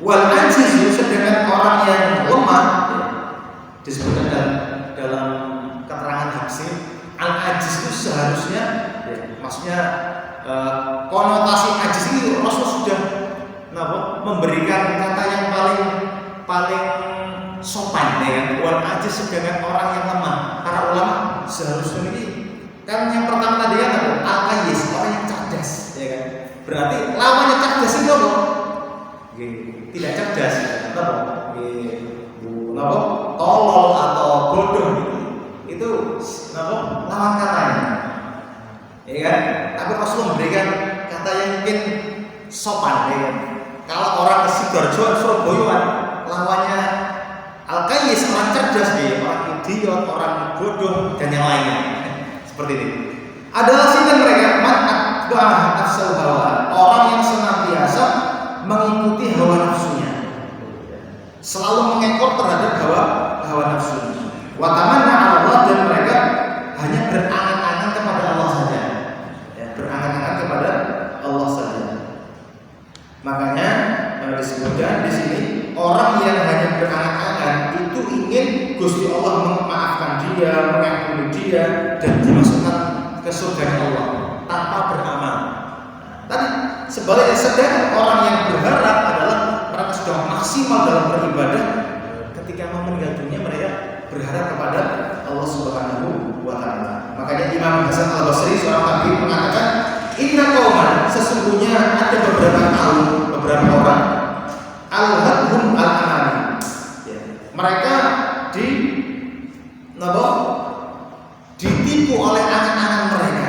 Wal ajizu, sedangkan orang yang lemah ya, disebutkan dalam keterangan tafsir, al ajiz itu seharusnya ya, maksudnya konotasi ajiz itu Rasul sudah memberikan kata yang paling hewan aja sedangkan orang yang lemah. Para ulama seharusnya ini kan yang pertama tadi kan apa? Al-Qayyis, orang yang cerdas, ya kan? Berarti lawannya cerdas itu apa? Tidak cerdas, apa? Apa? Tolol atau bodoh itu apa? Lawan katanya, ya kan? Tapi Rasulullah memberikan kata yang mungkin sopan, ya kan? Kalau orang ke Sidoarjo, Surabaya, lawannya Al-Qayyis, orang cerdas dia, orang idiot, orang bodoh dan yang lainnya. Seperti ini. Adalah sini mereka mat'atba'ah nafsul hawa, orang yang senantiasa mengikuti hawa nafsunya, selalu mengekor terhadap hawa nafsunya. Wa tamanna 'ala Allah, dan mereka hanya berangan-angan kepada Allah saja. Ya, berangan-angan kepada Allah saja. Makanya disebutkan di sini orang yang hanya berangan-angan itu ingin Gusti Allah memaafkan dia, mengampuni dia, dan dimasukkan ke surga Allah tanpa beramal. Tadi sebaliknya, sedangkan orang yang berharap adalah mereka sudah maksimal dalam beribadah, ketika mau meninggal dunia mereka berharap kepada Allah Subhanahu wa Ta'ala. Makanya Imam Hasan Al-Basri, seorang tabi'in, mengatakan, inna qauman, sesungguhnya ada beberapa kaum, beberapa orang, al-hadhum al-amani, ya, mereka ditipu oleh angan-angan mereka,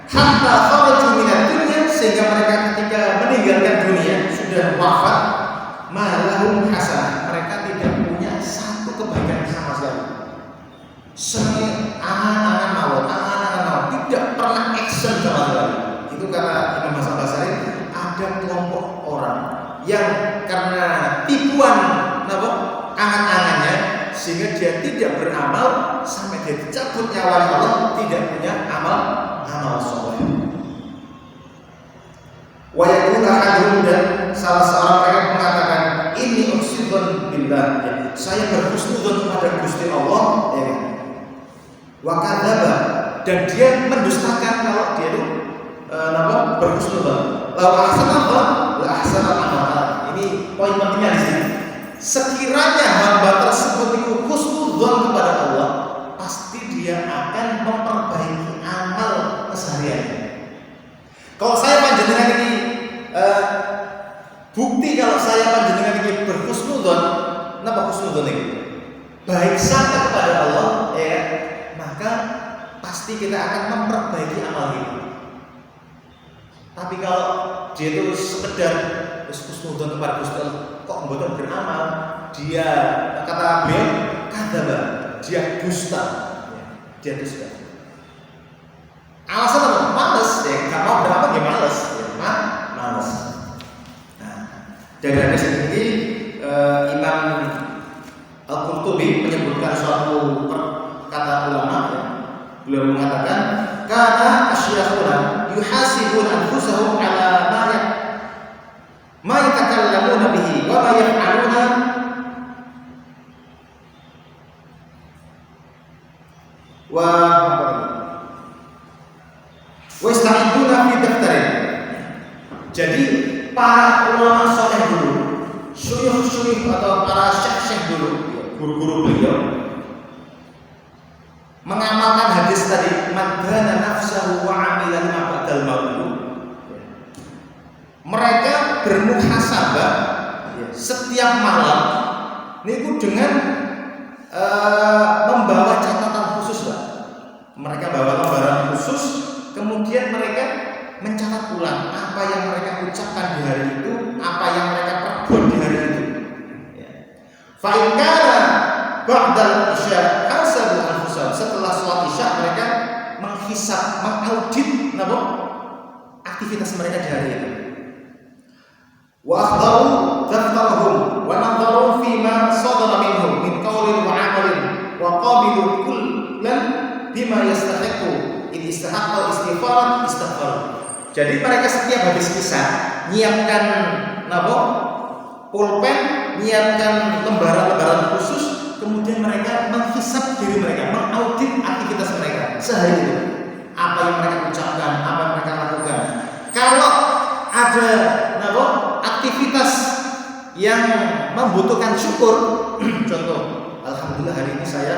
hatta kharaju minad dunya, sehingga mereka ketika meninggalkan dunia sudah wafat, malahum hasanah, mereka tidak punya satu kebaikan sama sekali. Semua angan-angan mawon, tidak pernah action sama sekali. Itu kata Imam Hasan Basri, ada kelompok orang yang karena tipuan angan-angannya, sehingga dia tidak beramal sampai dia dicabut nyawa Allah, tidak punya amal soleh. Wa yaqulu ahadun, dan salah seorang mereka mengatakan, ini uqsidzun billah, ya, saya berhusnudzon kepada Gusti Allah, ya. Wa kadzaba, dan dia mendustakan kalau dia itu berhusnudzon. La ahsanallah la ahsanallah. Ini poin pentingnya di sini. Sekiranya hamba tersebut itu husnudzon kepada Allah, pasti dia akan memperbaiki amal kesehariannya. Kalau saya panjenengan ini bukti kalau saya panjenengan ini berhusnudzon, napa husnudzon ini? Baik sangka kepada Allah, ya, maka pasti kita akan memperbaiki amal kita. Tapi kalau dia itu sekedar husnudzon kepada Gusti Allah, kok mboten beramal, dia kata beliau kadzaba, dia dusta, ya, dia dusta. Alasan apa? Males, ya, nggak mau beramal dia males, ya, males. Nah, dari hadis ini Imam Al-Qurtubi menyebutkan suatu kata ulama, ya. Beliau mengatakan, kana asyakhuna yuhasibuna anfusahum ala ma yatakallamuna bihi wa ma yaf'aluna wa ista'iduna fi daftarin. Jadi para ulama saleh dulu, syuyukh atau para syekh dulu, guru-guru beliau, mengamalkan hadis tadi, man dana nafsahu wa amila lima ba'dal maut. Mereka bermuhasabah setiap malam niku dengan membawa catatan khusus, Pak. Mereka bawa lembaran khusus, kemudian mereka mencatat ulang apa yang mereka ucapkan di hari itu, apa yang mereka perbuat di hari itu. Fa in kana ba'dal isya hasabu anfusahum, setelah sholat isya mereka menghisab, mengaudit aktivitas mereka di hari itu. Wa akhdaru daftarahum wa nadharu fi ma sadara minhum min qawlin wa 'amalin wa qabilu kullan bima yastahiqu in istahaqqa istighfaran istighfar. Jadi mereka setiap habis kisah nyiapkan pulpen, nyiapkan lembaran-lembaran khusus, kemudian mereka menghisab diri mereka, mengaudit aktivitas mereka sehari itu. Apa yang mereka ucapkan, apa yang mereka lakukan. Kalau ada aktivitas yang membutuhkan syukur, contoh alhamdulillah hari ini saya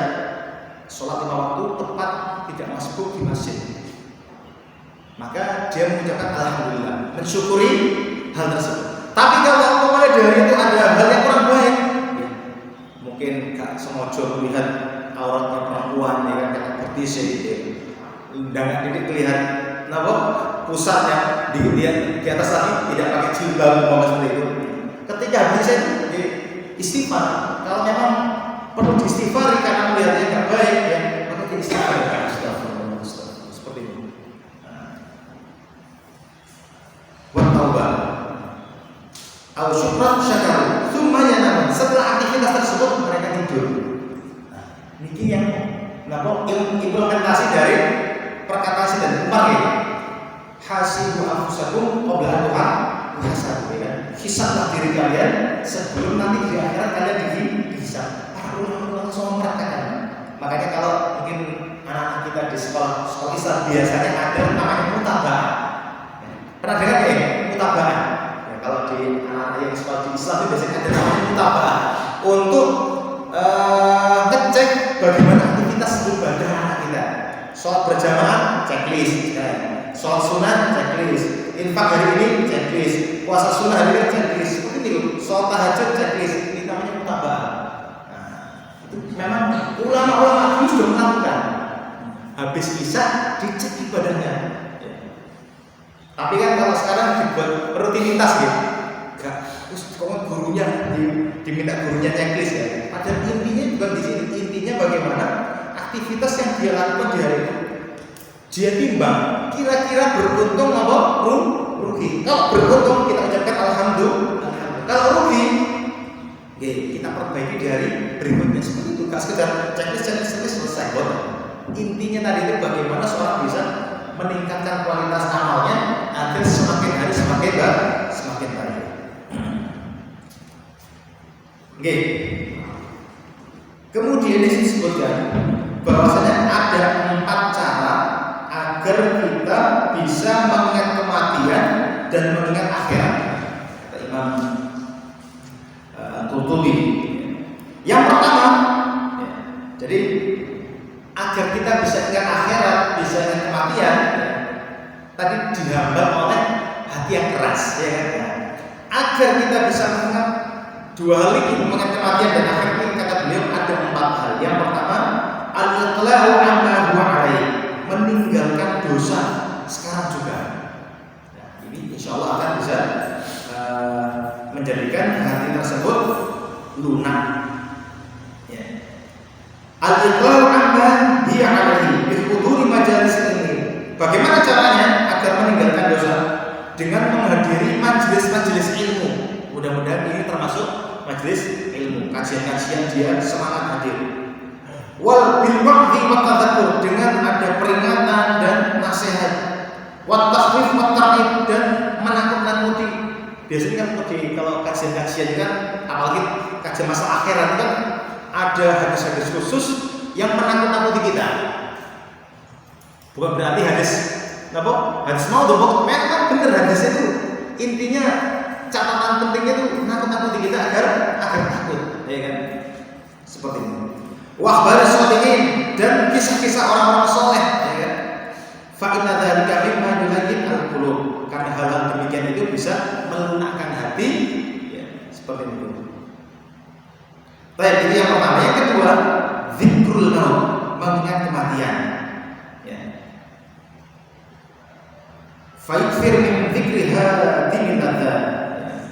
sholat 5 waktu tepat, tidak masbuk di masjid. Maka dia mengucapkan alhamdulillah, mensyukuri hal tersebut. Tapi kalau mulai dari itu ada hal yang kurang baik, ya, mungkin gak sengaja melihat auratnya perempuan, ya kan, kayak bertisik gitu, nggak dilihat, kenapa pusatnya di atas lagi tidak pakai jilbab seperti itu. Ketika bisa itu istighfar. Kalau memang perlu diistighfari karena melihatnya nggak baik, ya maka diistighfar. Seperti itu. Wattaubat. Au syukran syakaru. Tsumma yanamun. Setelah aktivitas tersebut mereka tidur. Nah, ini yang implementasi dari perkataan dan Umar ya. Hasibu anfusakum qabla an tuhasabu, ya. Hisablah diri kalian sebelum nanti di akhirat kalian dihisab. Para ulama langsung mengatakan. Makanya kalau mungkin anak-anak kita di sekolah Islam biasanya ada namanya mutaba'ah. Pernah dengar ya? Mutaba'ah. Ya, kalau di anak-anak yang sekolah di Islam itu biasanya ada namanya mutaba'ah untuk ngecek bagaimana aktivitas ibadah anak kita. Sholat berjamaah checklist, ya. Sholat sunnah checklist, infak hari ini checklist, puasa sunnah hari ini checklist, seperti itu. Sholat tahajud checklist, ini namanya mutaba'ah. Nah, itu memang ulama-ulama dulu sudah melakukan. Habis bisa dicek ibadahnya. Ya. Tapi kan kalau sekarang dibuat rutinitas gitu, gak, terus gurunya diminta gurunya checklist ya. Padahal intinya bukan di sini, intinya bagaimana aktivitas yang dia lakukan di hari itu. Dia timbang, kira-kira beruntung apa rugi. Kalau beruntung kita ucapkan alhamdulillah. Kalau rugi, kita perbaiki di hari berikutnya. Seperti itu. Gak sekedar checklist selesai. Intinya tadi itu bagaimana seorang bisa meningkatkan kualitas amalnya agar semakin hari semakin baik. Oke. Kemudian disebutkan bahwasanya ada 4 cara agar kita bisa mengingat kematian dan mengingat akhirat. Kata Imam Qurtubi. Yang pertama, jadi agar kita bisa ingat akhirat, bisa ingat kematian, tadi dihambat oleh hati yang keras, ya kan? Agar kita bisa mengingat 2 hal ini, mengingat kematian dan akhirat ini, kata beliau ada 4 hal. Yang pertama, al-iqla'u amma huwa alaih, meninggalkan dosa sekarang juga. Nah, ini insya Allah akan bisa menjadikan hati tersebut lunak. Ya. Al-iqla'u amma hiya alaihi bi huduri majalis ilmi. Bagaimana caranya agar meninggalkan dosa? Dengan menghadiri majelis-majelis ilmu. Mudah-mudahan ini termasuk majelis ilmu, kajian-kajian dia semangat hadir. Wal bil wa'dhi wa tadzakur, dengan ada peringatan dan nasihat. Wa takhfif wa tarhib, dan menakut-nakuti. Biasanya kan kalau kajian-kajian kan, apalagi kajian masalah akhirat kan ada hadis-hadis khusus yang menakut-nakuti kita. Bukan berarti hadis mau dong, memang benar hadis itu. Intinya catatan pentingnya itu nakut-nakuti kita agar takut, ya kan? Seperti ini. Wahbar sholihin, dan kisah-kisah orang-orang soleh, ya kan? Fa inna dzalika mimma yulayyin al-qulub, karena hal-hal demikian itu bisa melunakkan hati, ya, seperti itu. Baik, ini yang pertama. Yang kedua, zikrul maut, mengingat kematian. Ya. Faikfir min dzikriha dimilada.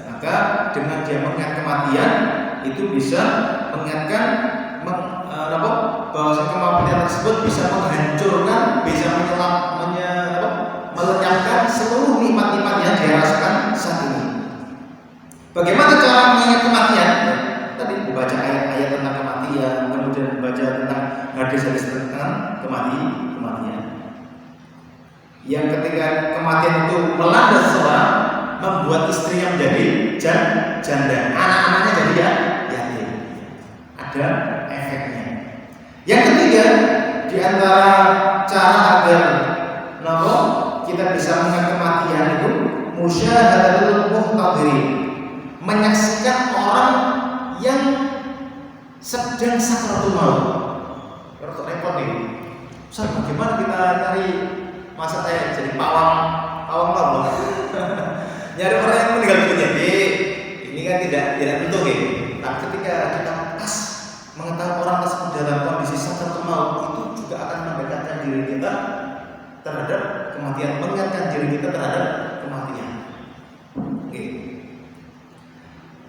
Maka dengan dia mengingat kematian itu bisa mengingatkan bahwa kematian tersebut bisa menghancurkan, bisa melenyapkan seluruh nikmat-nikmat yang dia rasakan saat ini. Bagaimana cara mengingat kematian? Tadi membaca ayat-ayat tentang kematian, kemudian membaca tentang hadis-hadis tentang kematian. Yang ketika kematian itu melanda seseorang, membuat istrinya menjadi janda, anak-anaknya jadi yatim. Ada efeknya. Yang ketiga, di antara cara agar kita bisa mengingat kematian itu musyahadatul muhtadirin, menyaksikan orang yang sedang sakaratul maut. Kalau repot nih, Ustaz, bagaimana kita cari masa saya jadi pawang maut? Nyari orang yang meninggal dunia, ini kan tidak tentu nih. Tapi ketika kita pas mengetahui orang tersebut dalam kondisi sakaratul maut, itu juga akan mendekatkan diri kita terhadap kematian, mengingatkan diri kita terhadap kematian. Oke.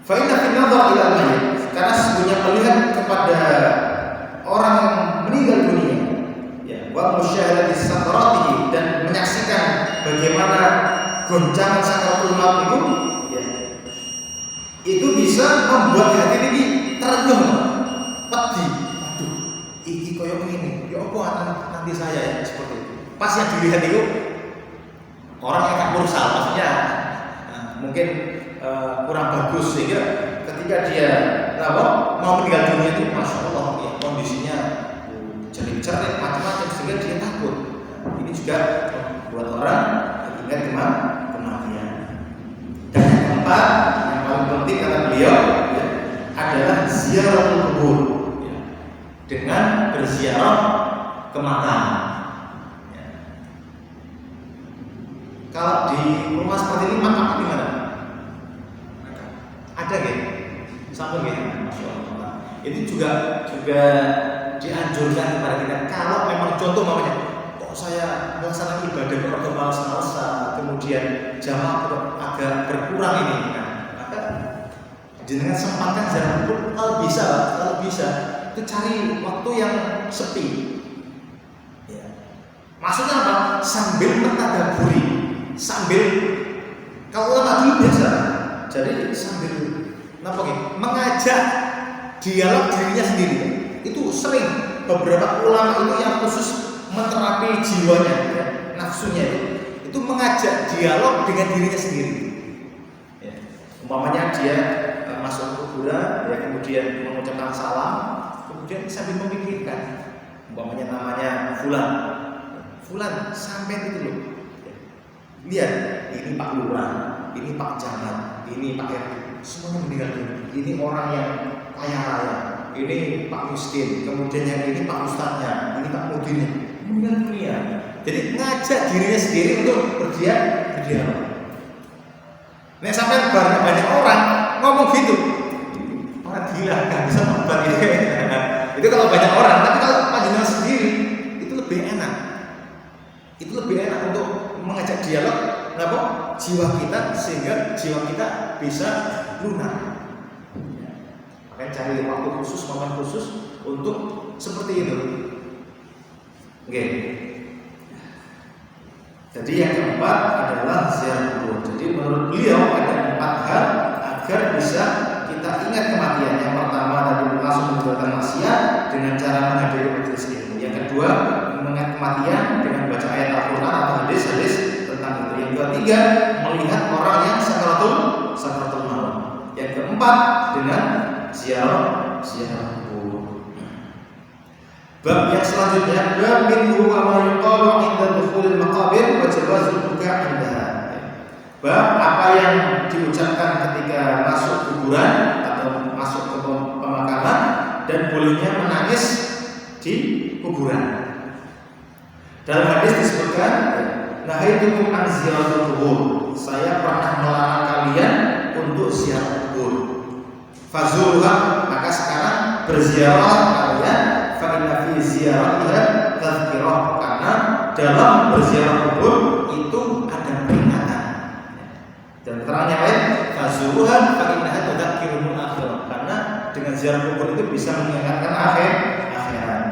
Fa inna fi nadhar ila al-mayyit, karena sesungguhnya melihat kepada orang yang meninggal dunia, ya, wa musyahadati sakaratihi, dan menyaksikan bagaimana goncangan sakaratul maut itu bisa membuat hati ini terenyuh, pedih. Aduh, iki koyo ngene, ya apa nanti saya ya seperti itu. Pas yang dilihat itu orang yang tak mursal, maksudnya mungkin kurang bagus, sehingga ketika dia mau meninggal dunia itu, masya Allah, ya, kondisinya cerit-cerit macam-macam, sehingga dia takut. Ini juga buat orang ingat kematian. Dan yang keempat, yang paling penting kata beliau, ya, adalah ziaratul kubur, ya, dengan berziarah ke makam. Ya. Kalau di rumah seperti ini makamnya di mana? Ada nggak? Sampai nggak? Masya Allah. Itu juga dianjurkan kepada kita. Kalau memang contoh namanya, kok saya melaksanakan ibadah kok males-malesan, kemudian jamaah agak berkurang ini, maka jenengan sempatkan ziarah kubur kalau bisa itu cari waktu yang sepi. Ya. Maksudnya apa? Sambil mentadaburi, sambil kalau ulama dulu biasa, jadi sambil mengajak dialog dirinya sendiri. Itu sering beberapa ulama itu yang khusus menterapi jiwanya, ya, nafsunya itu mengajak dialog dengan dirinya sendiri. Ya. Umpamanya dia masuk kuburan, ya, kemudian mengucapkan salam, kemudian sambil memikirkan, umpamanya namanya Fulan sampai itu loh. Ya. Lihat, ini Pak Lurah, ini Pak Camat, ini Pak RT, semuanya meninggal dunia. Ini orang yang kaya raya, ini Pak Miskin, kemudian yang ini Pak Ustadznya, ini Pak Mudirnya, meninggal dunia. Jadi ngajak dirinya sendiri untuk berdialog. Nek sampai banyak orang ngomong gitu, orang gila, nggak bisa membuat gitu. Itu kalau banyak orang, tapi kalau panjenengan sendiri itu lebih enak. Itu lebih enak untuk mengajak dialog, jiwa kita, sehingga jiwa kita bisa lunak. Makanya cari waktu khusus, momen khusus untuk seperti itu. Oke. Jadi yang keempat adalah ziarah kubur. Jadi menurut beliau ada 4 hal agar bisa kita ingat kematian. Yang pertama tadi langsung meninggalkan maksiat dengan cara menghadiri majelis ilmu. Yang kedua, mengingat kematian dengan baca ayat Al-Quran atau hadis-hadis tentang itu. Yang ketiga, melihat orang yang sakaratul maut. Yang keempat, dengan ziarah kubur. Bab yang selanjutnya, bab minhu wa ma yuqalu 'inda dukhulil maqabir wa jawazul buka' 'indaha. Bab apa yang diucapkan ketika masuk kuburan atau masuk ke pemakaman dan bolehnya menangis di kuburan. Dalam hadis disebutkan, nahaitukum an ziyaratul kubur. Saya pernah melarang kalian untuk ziarah kubur. Fazuruha, maka sekarang berziarah kalian. Fa inna fi ziyaratiha tadhkirah, karena dalam berziarah kubur itu ada peringatan. Dan keterangan yang lain, fazuruha fa innaha tudzakkirul akhirah, karena dengan ziarah kubur itu bisa mengingatkan akhirat.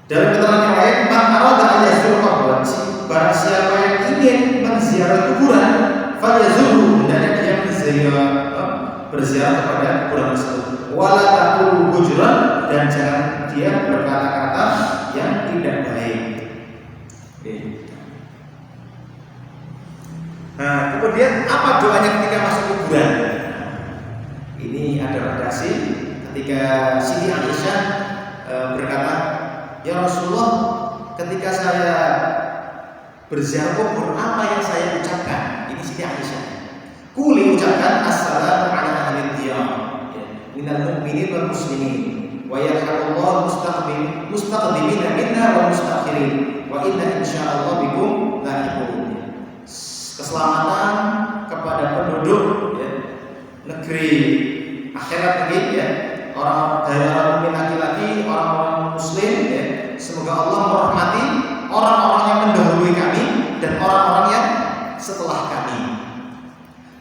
Dalam keterangan yang lain, man arada an yazur qabran, barang siapa yang ingin menziarah kuburan, falyazurhu, hendaknya dia berziarah kepada kuburan tersebut. Wala taqulu hujran, dan jangan dia berkata-kata yang tidak baik. Nah, kemudian apa doanya ketika masuk kuburan? Ini ada redaksi ketika Siti Aisyah berkata, ya Rasulullah, ketika saya berziarah kubur, apa yang saya ucapkan? Ini Siti Aisyah. Kuli ucapkan assalamu ala ahli diyar. al-mu'minin wal muslimin wa yarhamullahu mustaqdimina minna wal mustakhirin wa inna insyaallah bikum lahiqun. Keselamatan kepada penduduk ya, negeri akhirat ini ya, orang dari orang mukmin laki-laki, orang muslim ya. Semoga Allah merahmati orang-orang yang mendahului kami dan orang-orang yang setelah kami.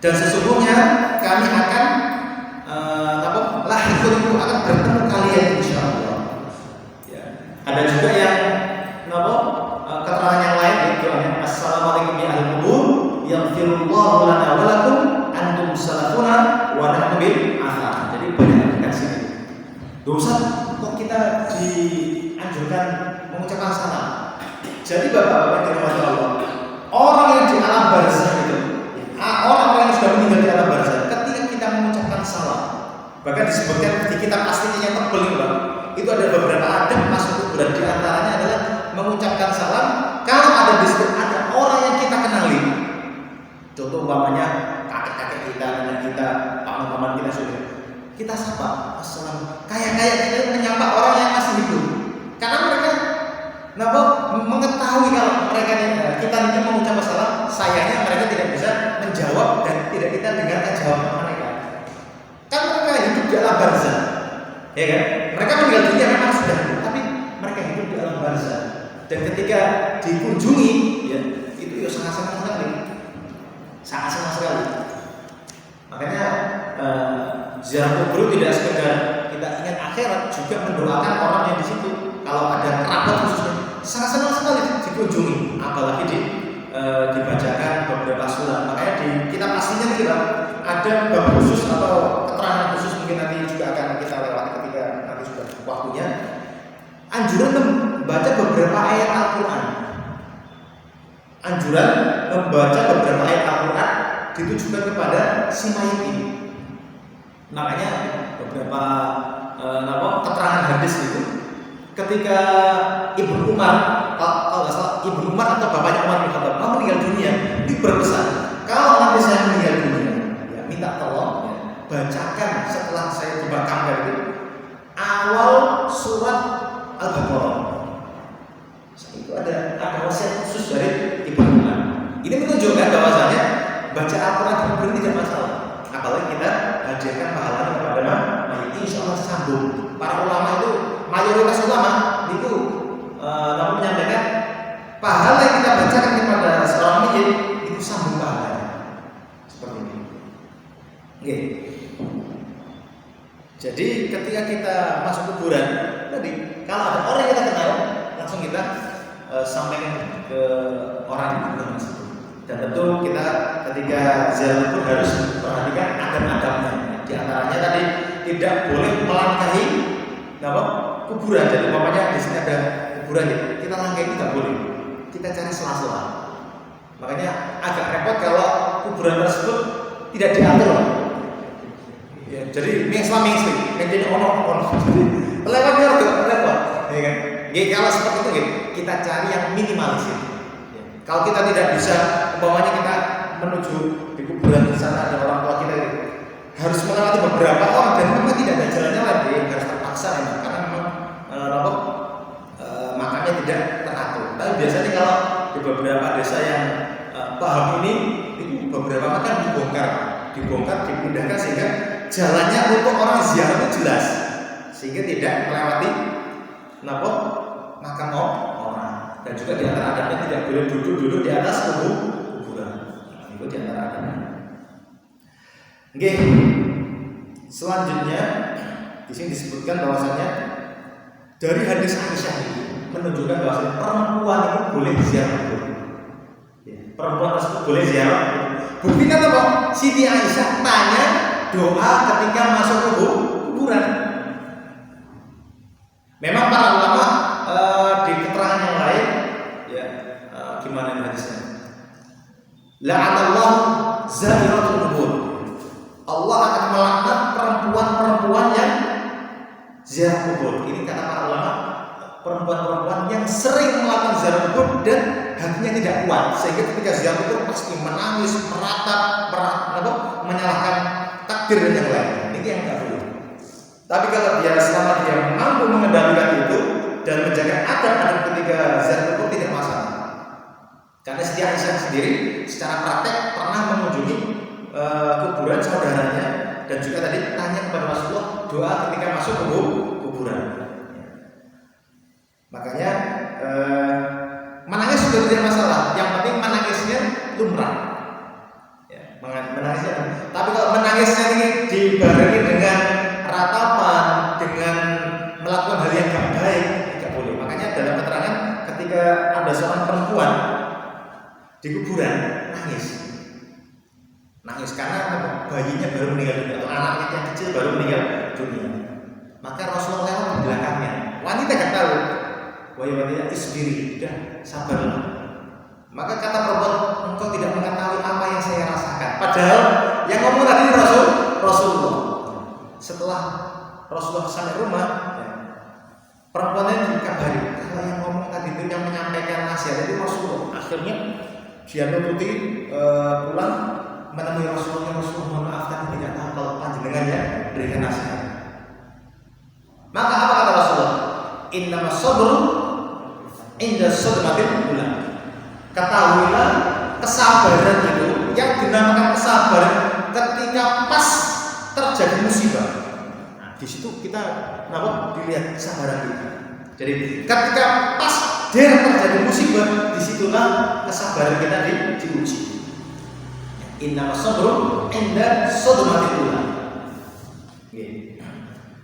Dan sesungguhnya kami akan lahir itu akan bertemu kalian insyaallah. Ya. Ada juga yang keterangan yang lain yaitu assalamualaikum ya ahlul qubur yaghfirullahu lana wa lakum antum salafuna wa nahnu bil athar. Jadi banyak dikasih. Dosa kok kita dianjurkan mengucapkan salam. Jadi bapak-bapak yang dirahmati Allah, orang yang di alam barzakh itu, orang-orang yang sudah meninggal di alam barzakh, ketika kita mengucapkan salam, bahkan disebutkan di kitab aslinya yang tebal ini, Bang, itu ada beberapa adab masuk kuburan. Di antaranya adalah mengucapkan salam. Kalau ada di situ ada orang yang kita kenali, contoh umpamanya kakek-kakek kita, nenek kita, paman-paman kita sudah, kita sapa, assalamualaikum. Kayak kita menyapa orang yang masih hidup, karena mereka mengetahui kalau mereka kita ini mengucapkan salam, sayangnya mereka tidak bisa menjawab dan tidak kita dengarkan jawaban mereka. Kan mereka hidup di alam barzakh, ya kan? Mereka meninggal dunia memang sudah hidup, tapi mereka hidup di alam barzakh. Dan ketika dikunjungi, ya itu ya sangat senang sekali, sangat senang sekali. Makanya ziarah kubur tidak sekedar kita ingat akhirat, juga mendoakan orang yang di situ. Kalau ada kerabat khususnya, sangat senang sekali dikunjungi, apalagi dibacakan beberapa surat. Makanya di kitab aslinya kita ada bab khusus atau keterangan khusus, mungkin nanti juga akan kita lewati ketika nanti sudah waktunya. Anjuran membaca beberapa ayat Al-Quran. Anjuran membaca beberapa ayat Al-Quran ditujukan kepada si mayit ini. Makanya beberapa keterangan hadis itu, ketika Ibnu Umar, kalau nggak salah Ibnu Umar atau bapaknya Umar bin Khattab mau meninggal dunia, dia berpesan, kalau nanti saya meninggal dunia, ya, minta tolong ya, bacakan setelah saya dimakamkan itu awal surat Al-Baqarah. Itu ada wasiat khusus dari Ibnu Umar. Ini menunjukkan bahwasanya baca Al-Quran di kubur tidak masalah. Apalagi kita hadiahkan pahalanya kepada mayit, insya Allah sambung. Para ulama itu, mayoritas ulama itu menyampaikan pahala yang kita bacakan kepada seorang mayit itu sambung pahalanya. Seperti ini. Oke. Jadi ketika kita masuk kuburan tadi, kalau ada orang yang kita kenal, langsung kita sampaikan ke orang di kuburan tersebut. Dan tentu kita ketika ziarah kubur harus perhatikan adab-adabnya. Di antaranya tadi tidak boleh melangkahi kuburan. Jadi umpamanya di sini ada kuburan, kita langkahi tidak boleh. Kita cari sela-sela. Makanya agak repot kalau kuburan tersebut tidak diatur. Ya, jadi mengsla-mengsli, menjadi ono-ono. Lewatnya repot, ya kan? Ya, kalau seperti itu kita cari yang minimalisir. Ya. Kalau kita tidak bisa, umpamanya kita menuju di kuburan di sana ada orang tua kita, harus melewati beberapa orang dan memang tidak ada jalannya lagi, harus terpaksa memang, karena memang makamnya tidak teratur. Tapi biasanya kalau di beberapa desa yang paham ini, itu beberapa makam dibongkar, dipindahkan sehingga jalannya untuk orang ziarah itu jelas, sehingga tidak melewati makam orang. Dan juga di antara adabnya tidak boleh duduk di atas kuburan. Itu di antara adabnya. Oke. Selanjutnya di sini disebutkan bahwasanya dari hadis Aisyah ini menunjukkan bahwa perempuan itu boleh ziarah kubur. Ya, perempuan tersebut boleh ziarah. Buktikan apa? Siti Aisyah tanya doa ketika masuk kuburan. Memang para ulama di keterangan yang lain, ya gimana hadisnya? La'anallahu zahiratul kubur. Allah akan melaknat perempuan-perempuan yang ziarah kubur. Ini kata para ulama, perempuan-perempuan yang sering melakukan ziarah kubur dan hatinya tidak kuat, sehingga ketika ziarah kubur pasti menangis, meratap, menyalahkan takdir dan yang lain. Ini yang tidak boleh. Tapi kalau dia selama dia mampu mengendalikan itu dan menjaga adab ketika zat itu tidak masalah. Karena Siti Aisyah sendiri secara praktek pernah mengunjungi kuburan saudaranya dan juga tadi tanya kepada Rasulullah doa ketika masuk ke kuburan. Makanya menangis sudah tidak masalah. Yang penting menangisnya lumrah. Ya, menangisnya. Tapi kalau menangisnya ini dibarengi dengan ratapan, dengan melakukan hal yang tidak baik, tidak boleh. Makanya dalam keterangan ketika ada seorang perempuan di kuburan nangis karena bayinya baru meninggal dunia atau anaknya yang kecil baru meninggal dunia. Maka Rasulullah lewat di belakangnya. Wanita tidak tahu. Wahai wanita, isbiri, sudah sabarlah. Maka kata perempuan, engkau tidak mengetahui apa yang saya rasakan. Padahal yang ngomong tadi Rasulullah. Setelah Rasulullah sampai rumah, perempuannya dikabari kalau yang ngomong tadi itu yang menyampaikan nasihat itu Rasulullah. Akhirnya dia nututi pulang menemui Rasulullah. Mohon maaf tadi tidak tahu kalau panjenengannya berikan nasihat. Maka apa kata Rasulullah? Innamas sabru inda sadmatil ula. Ketahuilah kesabaran itu yang dinamakan kesabaran ketika pas terjadi musibah. Nah, di situ kita dilihat kesabaran kita. Jadi ketika pas terjadi musibah, disitulah kesabaran kita diuji. Innamas sabru inda sadmatil ula.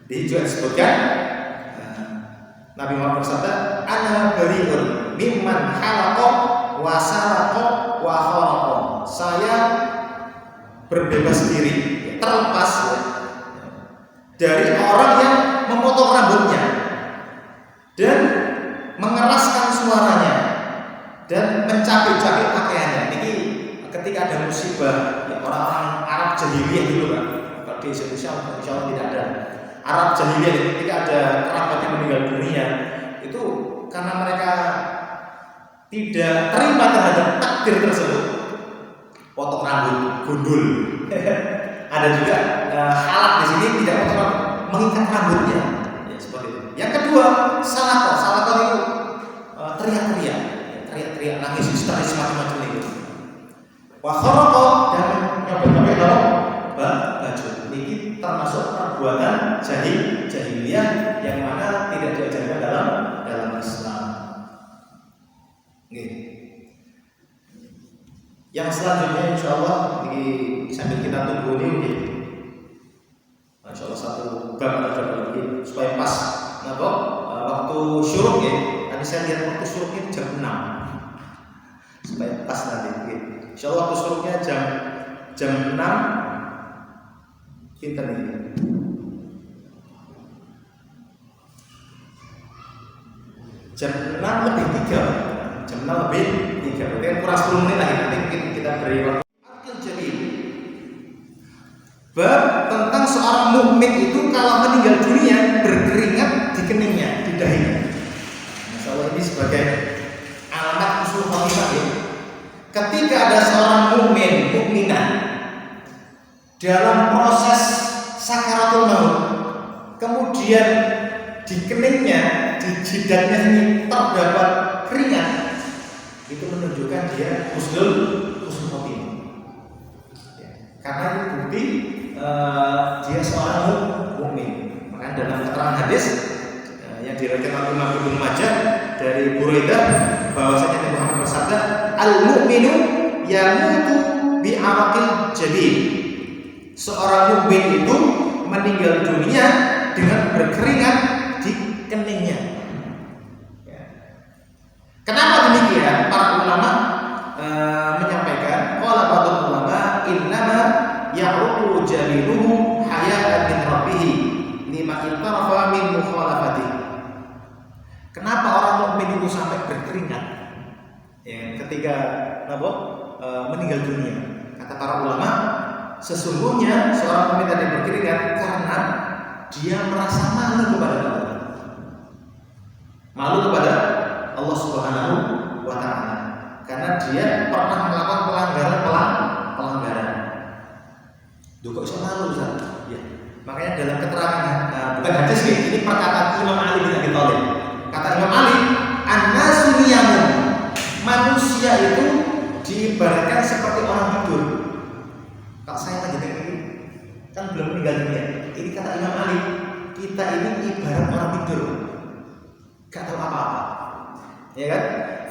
Jadi juga disebutkan Nabi Muhammad bersabda, "Ana bari'un mimman halaqa wa saraqa wa kharaqa." Saya berbebas diri, terlepas dari orang yang memotong rambutnya dan mengeraskan suaranya dan mencabik-cabik pakaiannya. Ini ketika ada musibah, ya, orang-orang Arab jahiliyah dulu kan. Kalau di Indonesia insya Allah tidak ada. Arab jahiliyah ketika ada kerabat yang meninggal dunia itu karena mereka tidak terima terhadap takdir tersebut, potong rambut, gundul. Ada juga halak di sini tidak potong, mengikat rambutnya, ya, seperti itu. Yang kedua, salako itu teriak-teriak, nangis histeris macam-macam itu. Wa kharaqa dan nyobek-nyobek baju. Ini termasuk perbuatan jahiliyah yang mana tidak diajarkan dalam Islam. Yang selanjutnya insyaallah ini sambil kita tunggu ini, insyaallah satu bab lagi supaya pas waktu syuruk ya. Tadi saya lihat waktu syuruknya jam 6 supaya pas nanti. Insyaallah waktu syuruknya jam 6 pinter ini. Jam 6 lebih 3. Jam 6 lebih 3. Berarti kurang 10 menit lagi. Nanti mungkin kita beri waktu. Jadi bab tentang seorang mukmin itu kalau meninggal dunia berkeringat di keningnya, di dahinya. Masalah ini sebagai alamat husnul khotimah ya. Ketika ada seorang mukminah dalam proses sakaratul maut, kemudian di keningnya, di jidatnya ini terdapat keringat, itu menunjukkan dia husnul khotimah. Ya, karena itu bukti dia seorang mukmin. Maka dalam keterangan hadis yang diriwayatkan oleh Imam Ibnu Majah dari Buraidah bahwasanya Nabi Muhammad bersabda, "Al-mu'minu yamutu bi'araqil jadid." Seorang mukmin itu meninggal dunia dengan berkeringat di keningnya. Kenapa demikian? Para ulama menyampaikan, qala ba'dul ulama innama ya'ruqu jaliluhu haya'an min rabbih lima ittarafa min mukhalafatihi. Kenapa orang mukmin itu sampai berkeringat? Ya, ketika meninggal dunia. Kata para ulama, sesungguhnya seorang mukmin tadi berkeringat karena dia merasa malu kepada Allah. Malu kepada Allah Subhanahu wa taala. Karena dia pernah melakukan pelanggaran. Duh kok bisa malu Ustaz? Ya. Makanya dalam keterangan bukan bukan hadis ini perkataan Imam Ali bin Abi Thalib. Kata Imam Ali, an-nasu niyamun. Manusia itu diibaratkan seperti orang tidur. Kalau saya tanya ini kan belum meninggal dunia. Ini kata Imam Ali, kita ini ibarat orang tidur, gak tahu apa-apa, ya kan?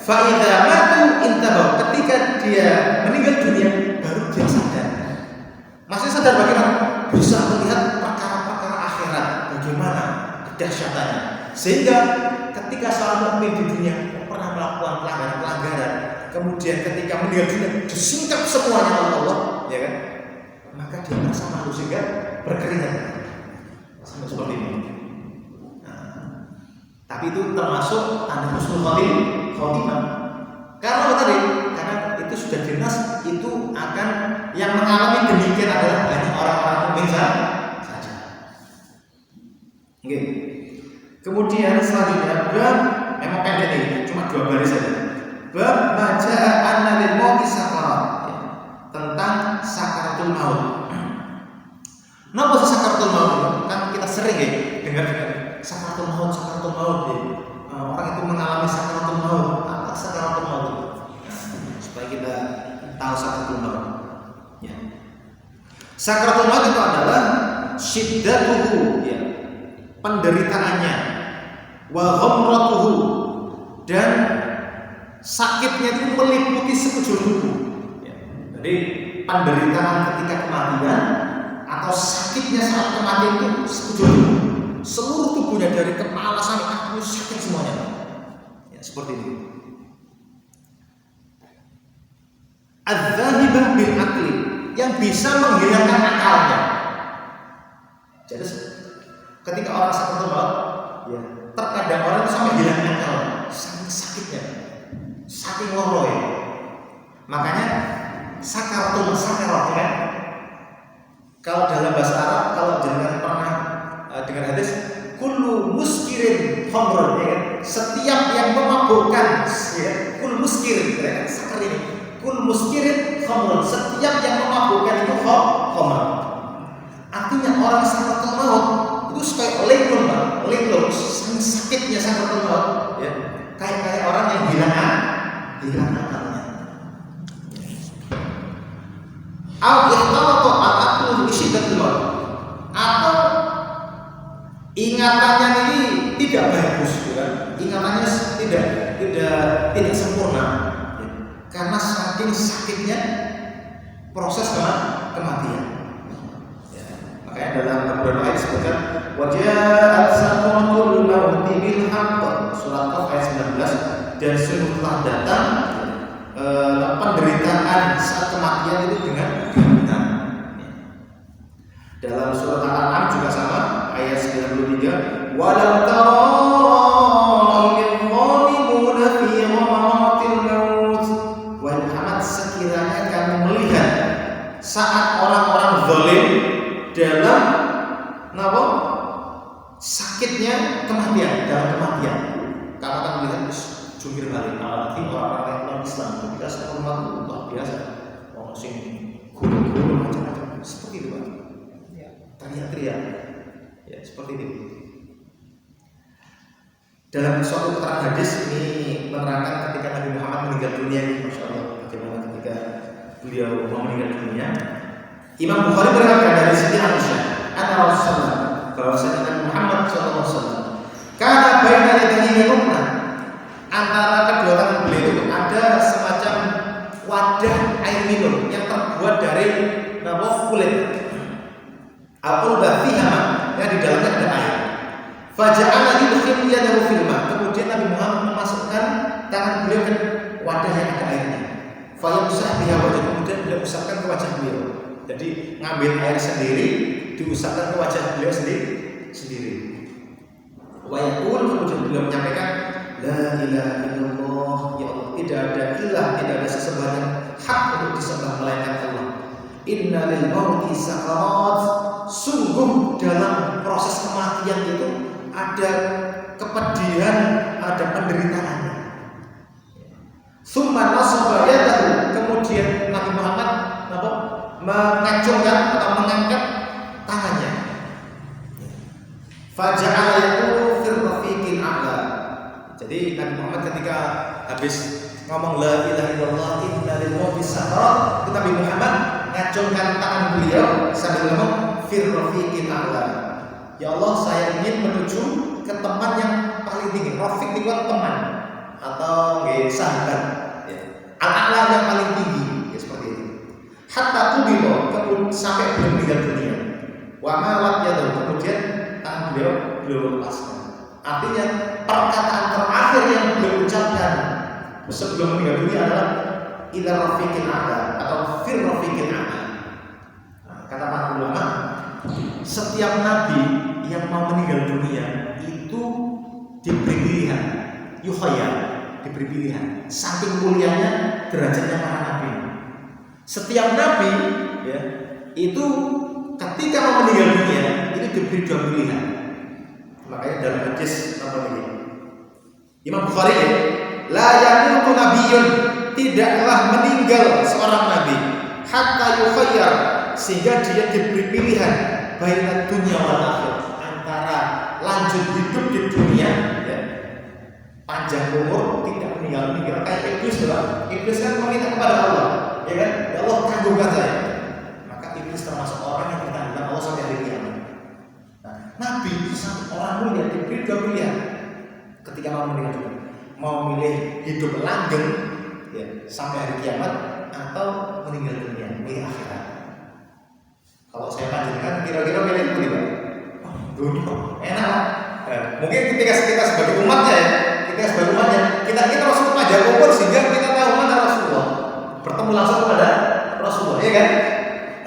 Fa'idha matu intabahu. Ketika dia meninggal dunia, baru dia sadar. Masih sadar bagaimana? Bisa melihat perkara-perkara akhirat, bagaimana kedahsyatannya. Sehingga ketika seorang mukmin di dunia pernah melakukan pelanggaran, kemudian ketika meninggal dunia disingkap semuanya oleh Allah, ya kan? Maka dia merasa malu sehingga berkeringat. Sampai seperti ini. Nah, tapi itu termasuk tanda husnul khotimah. Karena apa tadi? Karena itu sudah jelas itu akan yang mengalami demikian adalah hanya orang-orang mukmin saja. Oke. Kemudian selanjutnya bab memang pendek ini, cuma 2 baris saja. Bab maja'a anna lil mauti sakarat, tentang sakaratul maut. Napa sakaratul maut? Kan kita sering ya dengar sakaratul maut ya. Orang itu mengalami sakaratul maut. Apa sakaratul maut? Supaya kita tahu sakaratul maut. Ya. Sakaratul maut itu adalah syiddatuhu, ya, penderitaannya, wa ghamratuhu, dan sakitnya itu meliputi sekujur tubuh. Ya. Jadi penderitaan ketika kematian atau sakitnya saat kematian itu sekujur tubuh. Seluruh tubuhnya dari kepala sampai kaki sakit semuanya. Ya, seperti ini. Adz-dzahibah bil aqli, yang bisa menghilangkan akalnya. Jadi ketika orang sakaratul maut, ya, terkadang orang itu sampai hilang akal, saking sakitnya, saking loroy. Makanya sakaratul sakarat, ya. Kalau dalam bahasa Arab, kalau jangan pernah dengar hadis, kullu muskirin khamrun, ya kan? Setiap yang memabukkan, ya, kullu muskir, ya kan? Sakar ini, kullu muskirin khamrun, setiap yang memabukkan itu khamr. Artinya orang sakaratul maut itu supaya linglung, sakitnya sakaratul maut, ya, kayak orang yang hilang akalnya. Al-ihtalatu al-aqlu bi syiddatil maut, atau ingatannya ini tidak bagus, kan? Ingatannya tidak sempurna, ya, karena saking sakitnya proses kematian. Ya, makanya dalam beberapa ayat disebutkan waja'at sakratul maut bil haqq, surat Qaf ayat 19, dan sungguh telah datang penderitaan saat kematian itu dengan benar. Dalam surat Al-An'am juga sama, ayat 93, walau tara idh zalimuna fi ghamaratil maut. Wahai Muhammad, sekiranya kamu melihat saat orang-orang zalim dalam sakitnya kematian, dalam kematian, kamu akan melihat jungkir balik. Apalagi orang-orang yang Islam ketika sakaratul maut itu luar biasa, orang sing guru-guru macam-macam seperti itu, Pak. Teriak-teriak, ya, seperti itu. Dalam suatu keterangan hadis ini menerangkan ketika Nabi Muhammad meninggal dunia ini, Masya Allah, bagaimana ketika beliau mau meninggal dunia. Imam Bukhari meriwayatkan dari Siti Aisyah, anna Rasulullah, bahwasanya Nabi Muhammad SAW, karena baina yadayhi rumah, antara kedua tangan beliau itu ada semacam wadah air minum yang terbuat dari kulit. Al-qulbah fiha, yang di dalamnya ada air. Faja'ala yudkhil yadahu fil ma'. Kemudian Nabi Muhammad memasukkan tangan beliau ke wadah yang ada airnya. Fayamsah biha wajah, kemudian beliau usapkan ke wajah beliau. Jadi ngambil air sendiri, diusapkan ke wajah beliau sendiri. Wa yaqul, kemudian beliau menyampaikan, la ilaha illallah, ya Allah, tidak ada ilah, tidak ada sesembahan yang hak untuk disembah melainkan Allah. Inna lil mauti sakarat, sungguh dalam proses kematian itu ada kepedihan, ada penderitaan. Summa nasaba yadahu, kemudian Nabi Muhammad mengacungkan atau mengangkat tangannya. Faja'ala yaqulu fir rafiqil a'la. Jadi Nabi Muhammad ketika habis ngomong la ilaha illallah inna lil mauti sakarat, Nabi Muhammad ngacungkan tangan beliau sambil ngomong fir rafiqil a'la. Ya Allah, saya ingin menuju ke teman yang paling tinggi. Rafiq itu kan teman atau sahabat, ya. Al-a'la yang paling tinggi, ya, seperti itu. Hatta kubilo, sampai beliau meninggal dunia. Wa mawat yadu, kemudian tangan beliau lepaskan. Artinya perkataan terakhir yang beliau ucapkan sebelum meninggal dunia adalah ila rafiqil a'la atau fir rafiqil a'la. Kata para ulama, setiap nabi yang mau meninggal dunia itu diberi pilihan, yukhayar, diberi pilihan. Saking mulianya derajatnya para nabi. Setiap nabi, ya, itu ketika mau meninggal dunia itu diberi dua pilihan. Makanya dalam hadis apa ini? Imam Bukhari, la yamutu nabiyyun, tidaklah meninggal seorang nabi hatta yukhayyar, sehingga dia diberi pilihan baina dunya wal akhirah, antara lanjut hidup di dunia, ya, panjang umur, tidak meninggal kayak iblis lah. Iblis kan meminta kepada Allah, ya kan? Ya Allah, tangguhkan saya. Maka iblis termasuk orang yang ditangguhkan Allah sampai hari kiamat. Nah, nabi orang mulia diberi dua pilihan ketika mau meninggal dunia. Mau milih hidup langgeng, ya, sampai hari kiamat, atau meninggal dunia, milih akhirat. Kalau saya panjangkan, kira-kira milih itu gimana? Dunia, enak lah. Mungkin ketika kita sebagai umatnya, ya, kita harus panjang umur sehingga kita tahu mana Rasulullah, bertemu langsung kepada Rasulullah, ya kan?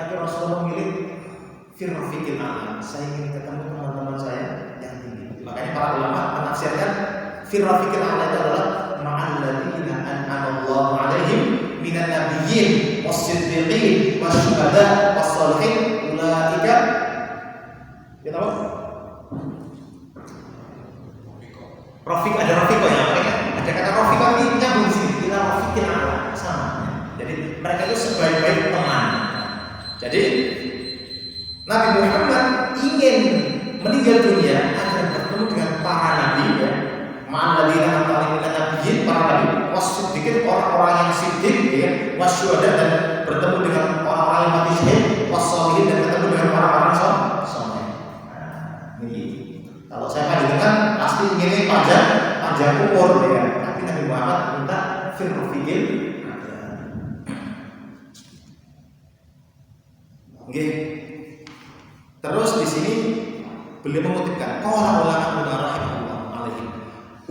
Tapi Rasulullah memilih firrafiqil a'la, saya ingin ketemu teman-teman saya yang tinggi. Makanya para ulama menafsirkan firrafiqil a'la itu adalah ma'al ladzina an'ama Allahu 'alaihim minan nabiyyin was-siddiqin wasyuhada was-shalihin ulaika, ya tahu? Rafiq, ada Rafiq ya, makanya ada kata Rafiq ini nyambung sini, ila rafiqil a'la, sama. Jadi mereka itu sebaik-baik teman. Jadi Nabi Muhammad ingin meninggal dunia agar bertemu dengan para nabi, ya, ma'alladzina an'ama nabiyyin, para nabi, was-siddiqin, orang-orang yang siddiq, ya, wasyuhada, dan bertemu dengan orang-orang yang mati syahid, was-shalihin, dan bertemu dengan orang-orang saleh. Nah, ini kalau saya panjangkan pasti ingin panjang umur, ya. Tapi Nabi Muhammad minta firrafiqil a'la. Oke. Terus di sini beliau mengutipkan qala ulama rahimahullah alaihim.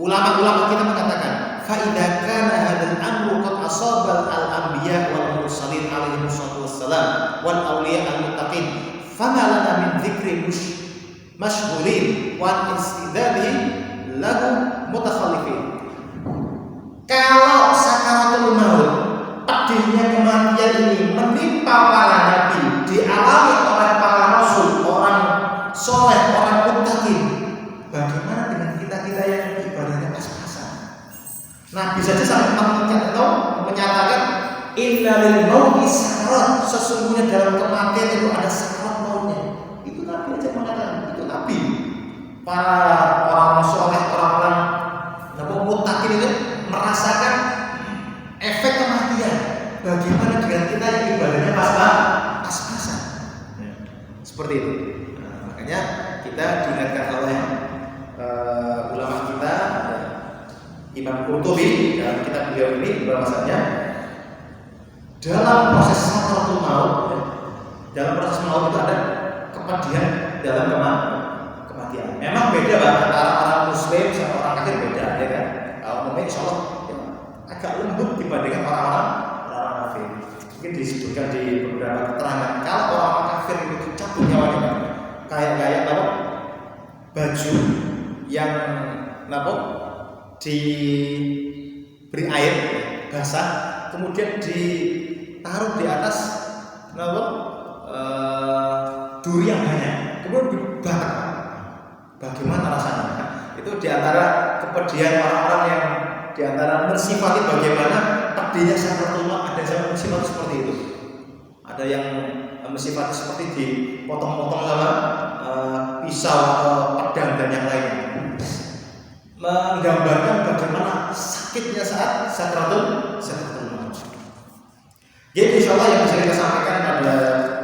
Ulama-ulama kita mengatakan fa idza kana hadzal amru qad asaba al-anbiya wal mursalin alaihim wassalam wal awliya al-muttaqin fama lana min dzikri mashghulin wa istidadihi lahu mutakhallifin. Kalau sakaratul maut, pedihnya kematian ini menimpa para nabi, dialami oleh para rasul, orang soleh, orang muttaqin, bagaimana dengan kita-kita yang ibadahnya pas-pasan? Nabi saja sampai menyatakan inna lil mauti sakarat, sesungguhnya dalam kematian itu ada sakarat mautnya. Itu Nabi aja mengatakan, itu Nabi. Para orang soleh, orang-orang muttaqin itu merasakan efek kematian. Bagaimana dengan kita yang ibadahnya pas-pasan? Seperti itu. Nah, makanya kita diingatkan oleh ulama kita, Imam Qurtubi dalam kitab beliau ini bahwasanya dalam proses sakaratul maut, dalam proses maut itu ada kepedihan dalam kematian. Memang beda antara orang muslim sama orang kafir, beda, ya kan? Kalau mungkin insyaallah ya, agak lembut dibandingkan orang kafir. Mungkin disebutkan di beberapa keterangan kalau orang kafir itu dicabut nyawanya, kayak apa? Baju yang diberi air basah, kemudian ditaruh di atas duri yang banyak, kemudian dibakar. Bagaimana rasanya? Itu diantara kepedihan orang-orang yang diantara mensifati bagaimana pedihnya sakaratul maut. Ada yang mensifati seperti itu. Ada yang sifatnya seperti dipotong-potong sama pisau atau pedang dan yang lainnya, menggambarkan bagaimana sakitnya saat sakratul maut. Jadi insya Allah yang bisa kita sampaikan pada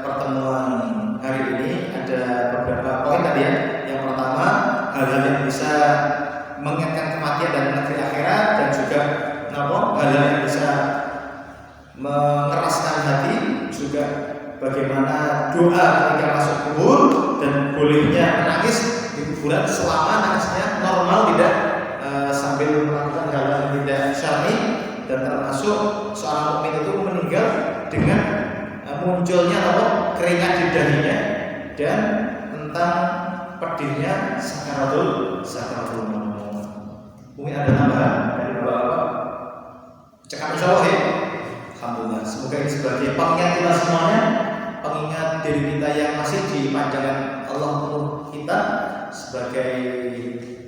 pertemuan hari ini ada beberapa poin tadi ya. Yang pertama, hal-hal yang bisa mengingatkan kematian dan negeri akhirat, dan juga hal-hal yang bisa mengeraskan hati, juga bagaimana doa ketika masuk kubur dan bolehnya menangis di kuburan selama nangisnya normal, tidak sambil melakukan hal-hal yang tidak syar'i, dan termasuk seorang mukmin itu meninggal dengan munculnya keringat di dahinya, dan tentang pedihnya sakaratul maut. Mungkin ada tambahan dari Bapak? Cekap insyaallah ya. Alhamdulillah. Semoga ini sebagai pengingat kita semuanya, pengingat diri kita yang masih dipanjangkan Allah untuk kita sebagai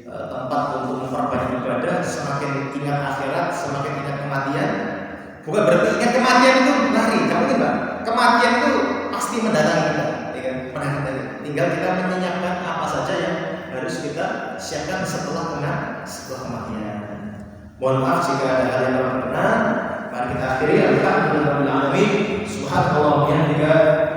tempat untuk memperbanyak ibadah. Semakin ingat akhirat, semakin ingat kematian. Bukan berarti ingat kematian itu lari, kamu ini Mbak. Kematian itu pasti mendatangi kita, ya kan? Tinggal kita menyiapkan apa saja yang harus kita siapkan setelah kematian. Mohon maaf jika ada hal yang kurang benar. Mari kita akhiri. Alhamdulillahirabbil alamin. Subhanallah wa bihamdihi.